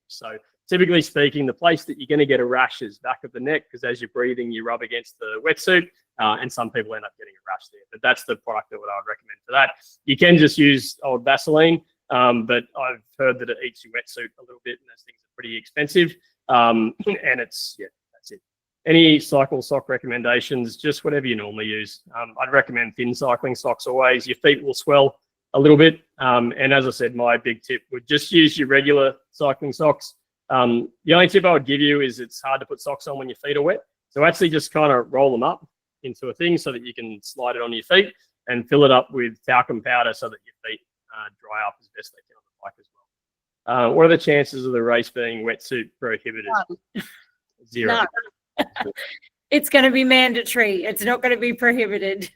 So typically speaking, the place that you're going to get a rash is back of the neck, because as you're breathing, you rub against the wetsuit. And some people end up getting a rash there, but that's the product that I would recommend for that. You can just use old Vaseline, but I've heard that it eats your wetsuit a little bit, and those things are pretty expensive. And it's, that's it. Any cycle sock recommendations? Just whatever you normally use. I'd recommend thin cycling socks always. Your feet will swell a little bit. And as I said, my big tip would just use your regular cycling socks. The only tip I would give you is it's hard to put socks on when your feet are wet. So actually just kind of roll them up into a thing so that you can slide it on your feet and fill it up with talcum powder so that your feet dry up as best they can on the bike as well. What are the chances of the race being wetsuit prohibited? Zero. No. It's going to be mandatory. It's not going to be prohibited.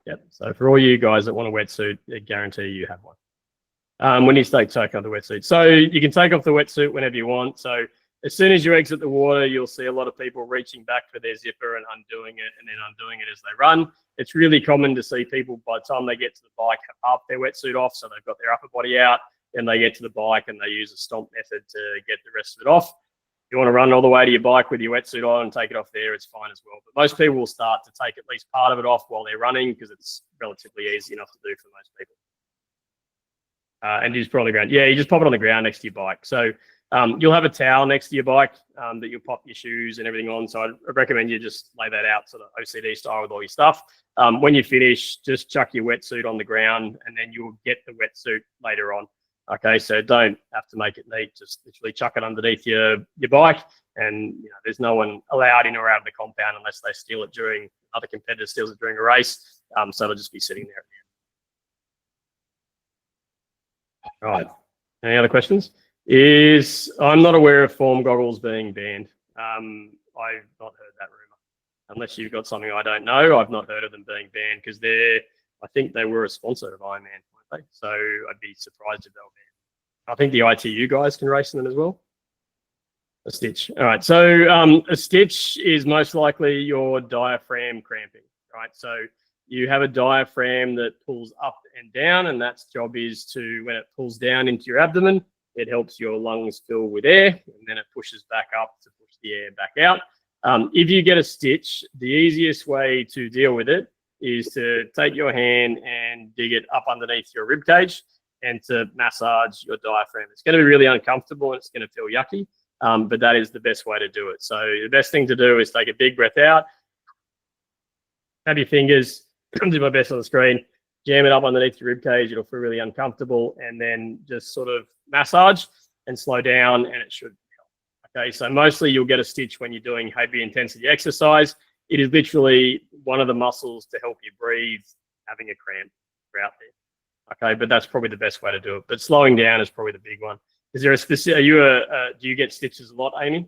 Yep. So for all you guys that want a wetsuit, I guarantee you have one. When you take off the wetsuit. So you can take off the wetsuit whenever you want. So as soon as you exit the water, you'll see a lot of people reaching back for their zipper and undoing it and then undoing it as they run. It's really common to see people by the time they get to the bike have half their wetsuit off, so they've got their upper body out, and they get to the bike and they use a stomp method to get the rest of it off. If you want to run all the way to your bike with your wetsuit on and take it off there, it's fine as well. But most people will start to take at least part of it off while they're running, because it's relatively easy enough to do for most people. And you just put it on the ground. Yeah, you just pop it on the ground next to your bike. So you'll have a towel next to your bike that you'll pop your shoes and everything on. So I'd recommend you just lay that out sort of OCD style with all your stuff. When you finish, just chuck your wetsuit on the ground and then you'll get the wetsuit later on. Okay, so don't have to make it neat. Just literally chuck it underneath your bike, and there's no one allowed in or out of the compound unless they steal it during, other competitors steals it during a race. So it'll just be sitting there at the end. All right. Any other questions? I'm not aware of foam goggles being banned. I've not heard that rumor. Unless you've got something I don't know, I've not heard of them being banned because I think they were a sponsor of Ironman, weren't they? So I'd be surprised if they were banned. I think the ITU guys can race in them as well. A stitch. All right. So a stitch is most likely your diaphragm cramping, right? So you have a diaphragm that pulls up and down, and that's job is to, when it pulls down into your abdomen, it helps your lungs fill with air, and then it pushes back up to push the air back out. If you get a stitch, the easiest way to deal with it is to take your hand and dig it up underneath your rib cage and to massage your diaphragm. It's going to be really uncomfortable and it's going to feel yucky, but that is the best way to do it. So the best thing to do is take a big breath out, have your fingers, do my best on the screen, jam it up underneath your rib cage. It'll feel really uncomfortable, and then just sort of massage and slow down, and it should help. Okay, so mostly you'll get a stitch when you're doing heavy intensity exercise. It is literally one of the muscles to help you breathe, having a cramp throughout there. Okay, but that's probably the best way to do it. But slowing down is probably the big one. Is there a specific? Do you get stitches a lot, Amy? Is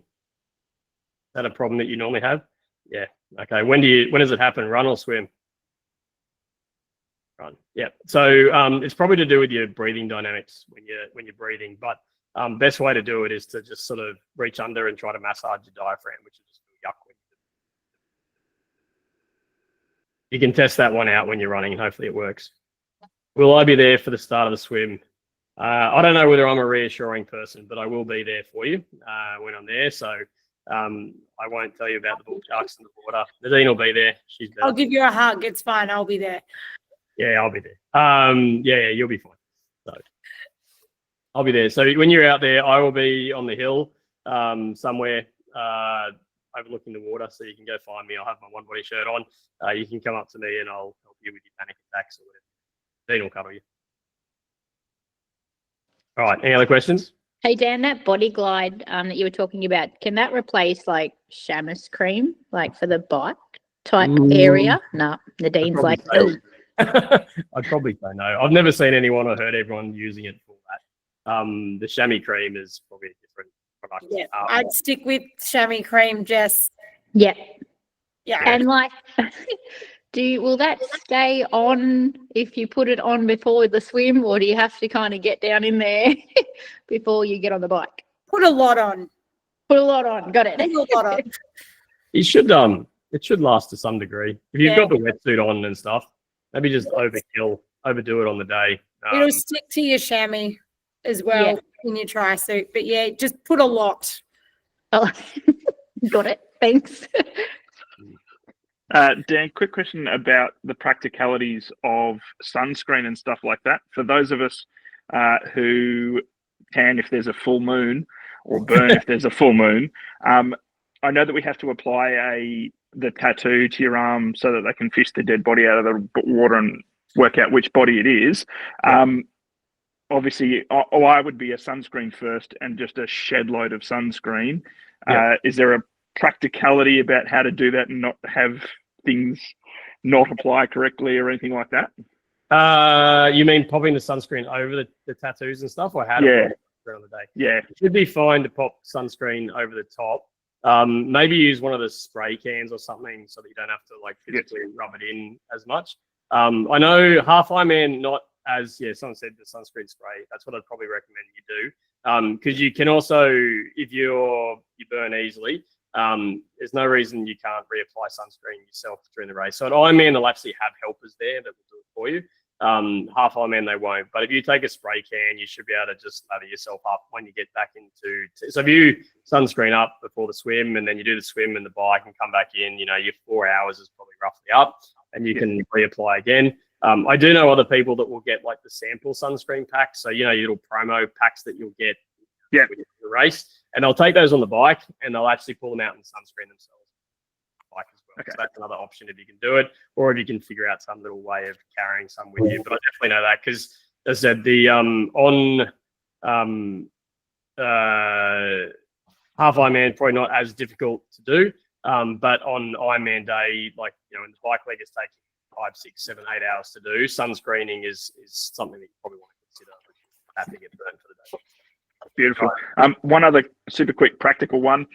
that a problem that you normally have? Yeah. Okay. When does it happen? Run or swim? Run. Yeah. So it's probably to do with your breathing dynamics when you're breathing. But best way to do it is to just sort of reach under and try to massage your diaphragm, which is just yuck. You can test that one out when you're running, and hopefully it works. Will I be there for the start of the swim? I don't know whether I'm a reassuring person, but I will be there for you when I'm there. So I won't tell you about the bull sharks in the water. Nadine will be there. She's better. I'll give you a hug. It's fine. I'll be there. Yeah, I'll be there. Yeah, you'll be fine. So I'll be there. So when you're out there, I will be on the hill somewhere overlooking the water, so you can go find me. I'll have my one body shirt on. You can come up to me and I'll help you with your panic attacks or whatever. Dean will cover you. All right. Any other questions? Hey Dan, that body glide that you were talking about, can that replace like chamois cream, like for the bike type area? No, Nadine's like, no. I'd probably say no. I've never seen anyone or heard everyone using it for that. The chamois cream is probably a different product. Yeah, I'd stick with chamois cream, Jess. Yeah. Yeah. And like, will that stay on if you put it on before the swim, or do you have to kind of get down in there before you get on the bike? Put a lot on. Put a lot on. Got it. Put a lot on. It should last to some degree. If you've got the wetsuit on and stuff, maybe just overdo it on the day. It'll stick to your chamois as well in your tri-suit. But yeah, just put a lot. Oh, got it. Thanks. Dan, quick question about the practicalities of sunscreen and stuff like that. For those of us who tan if there's a full moon, or burn if there's a full moon, I know that we have to apply the tattoo to your arm so that they can fish the dead body out of the water and work out which body it is. Obviously, I would be a sunscreen first and just a shed load of sunscreen. Is there a practicality about how to do that and not have things not apply correctly or anything like that? You mean popping the sunscreen over the tattoos and stuff, or how to pop it on the day? Yeah, it should be fine to pop sunscreen over the top. Maybe use one of the spray cans or something so that you don't have to like physically rub it in as much. I know half Ironman not as someone said the sunscreen spray. That's what I'd probably recommend you do, because you can also, if you burn easily, there's no reason you can't reapply sunscreen yourself during the race. So at Ironman, they'll actually have helpers there that will do it for you. Half Ironman, they won't. But if you take a spray can, you should be able to just lather yourself up when you get back into. So if you sunscreen up before the swim, and then you do the swim and the bike and come back in, your 4 hours is probably roughly up, and you can reapply again. I do know other people that will get like the sample sunscreen packs. So your little promo packs that you'll get when you do the race, and they'll take those on the bike and they'll actually pull them out and sunscreen themselves bike as well. So that's another option if you can do it, or if you can figure out some little way of carrying some with you. But I definitely know that, because as I said, the half Ironman probably not as difficult to do, but on Ironman day, like in the bike leg, it's taking 5, 6, 7, 8 hours to do. Sunscreening is something that you probably want to consider. have to get burnt for the day. Beautiful. One other super quick practical one.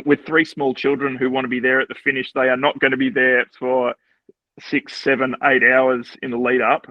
With 3 small children who want to be there at the finish, they are not going to be there for 6, 7, 8 hours in the lead up.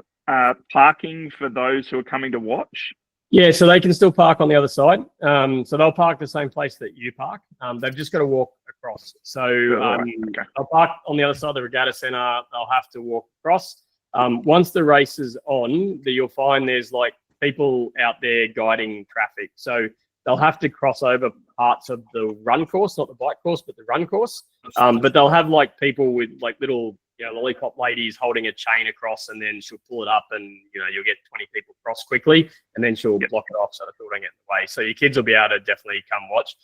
Parking for those who are coming to watch. Yeah, so they can still park on the other side. So they'll park the same place that you park. They've just got to walk across. So they'll park on the other side of the regatta centre. They'll have to walk across. Once the race is on, you'll find there's like people out there guiding traffic. So they'll have to cross over parts of the run course, not the bike course, but the run course. But they'll have like people with like little, lollipop ladies holding a chain across, and then she'll pull it up, and you'll get 20 people cross quickly, and then she'll block it off so the people don't get in the way. So your kids will be able to definitely come watch.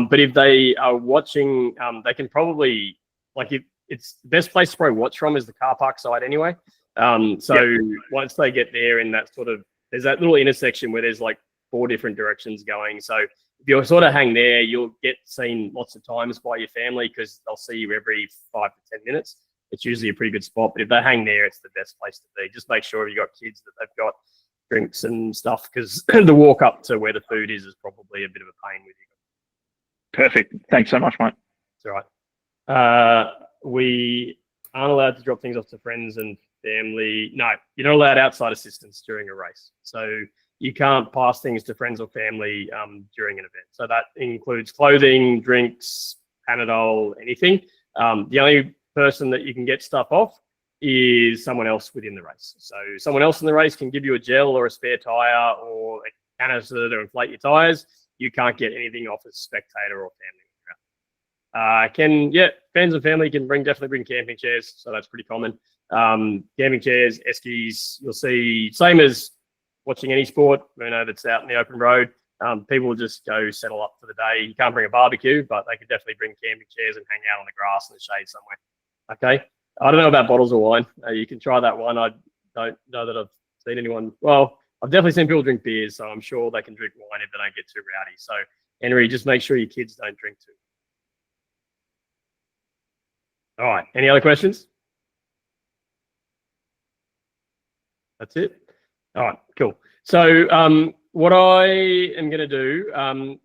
But if they are watching, they can probably it's the best place to probably watch from is the car park side anyway. Once they get there in that sort of, there's that little intersection where there's like 4 different directions going. So if you'll sort of hang there, you'll get seen lots of times by your family because they'll see you every 5 to 10 minutes. It's usually a pretty good spot, but if they hang there, it's the best place to be. Just make sure you've got kids that they've got drinks and stuff, because the walk up to where the food is probably a bit of a pain with you. Perfect. Thanks so much, mate. It's all right. We aren't allowed to drop things off to friends and family. No, you're not allowed outside assistance during a race. So you can't pass things to friends or family during an event. So that includes clothing, drinks, Panadol, anything. The only person that you can get stuff off is someone else within the race. So someone else in the race can give you a gel or a spare tire or a canister to inflate your tires. You can't get anything off as a spectator or family. Friends and family can definitely bring camping chairs, so that's pretty common. Camping chairs, eskies, you'll see, same as watching any sport, that's out in the open road. People will just go settle up for the day. You can't bring a barbecue, but they could definitely bring camping chairs and hang out on the grass in the shade somewhere. Okay. I don't know about bottles of wine. You can try that one. I don't know that I've seen anyone. Well, I've definitely seen people drink beers, so I'm sure they can drink wine if they don't get too rowdy. So, Henry, just make sure your kids don't drink too. All right. Any other questions? That's it. All right. Cool. So, what I am going to do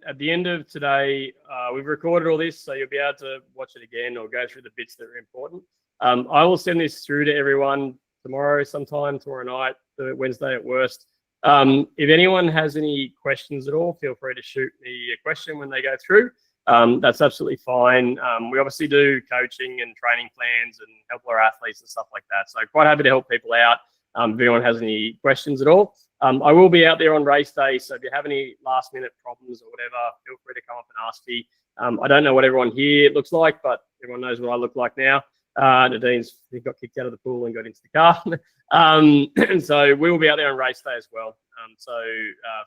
at the end of today, we've recorded all this, so you'll be able to watch it again or go through the bits that are important. I will send this through to everyone tomorrow night, Wednesday at worst. If anyone has any questions at all, feel free to shoot me a question when they go through. That's absolutely fine. We obviously do coaching and training plans and help our athletes and stuff like that. So quite happy to help people out if anyone has any questions at all. I will be out there on race day, so if you have any last minute problems or whatever, feel free to come up and ask me. I don't know what everyone here looks like, but everyone knows what I look like now. Nadine's got kicked out of the pool and got into the car. And so we will be out there on race day as well. So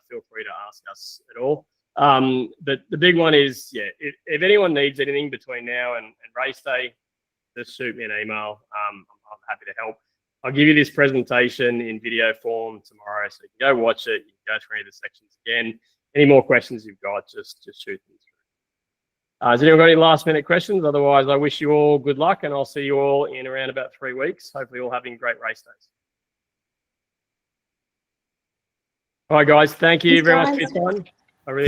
feel free to ask us at all. But the big one is, if anyone needs anything between now and race day, just shoot me an email. I'm happy to help. I'll give you this presentation in video form tomorrow, so you can go watch it. You can go through any of the sections again. Any more questions you've got, just shoot them through. Has anyone got any last minute questions? Otherwise, I wish you all good luck, and I'll see you all in around about 3 weeks. Hopefully all having great race days. All right, guys. Thank you very much for your time.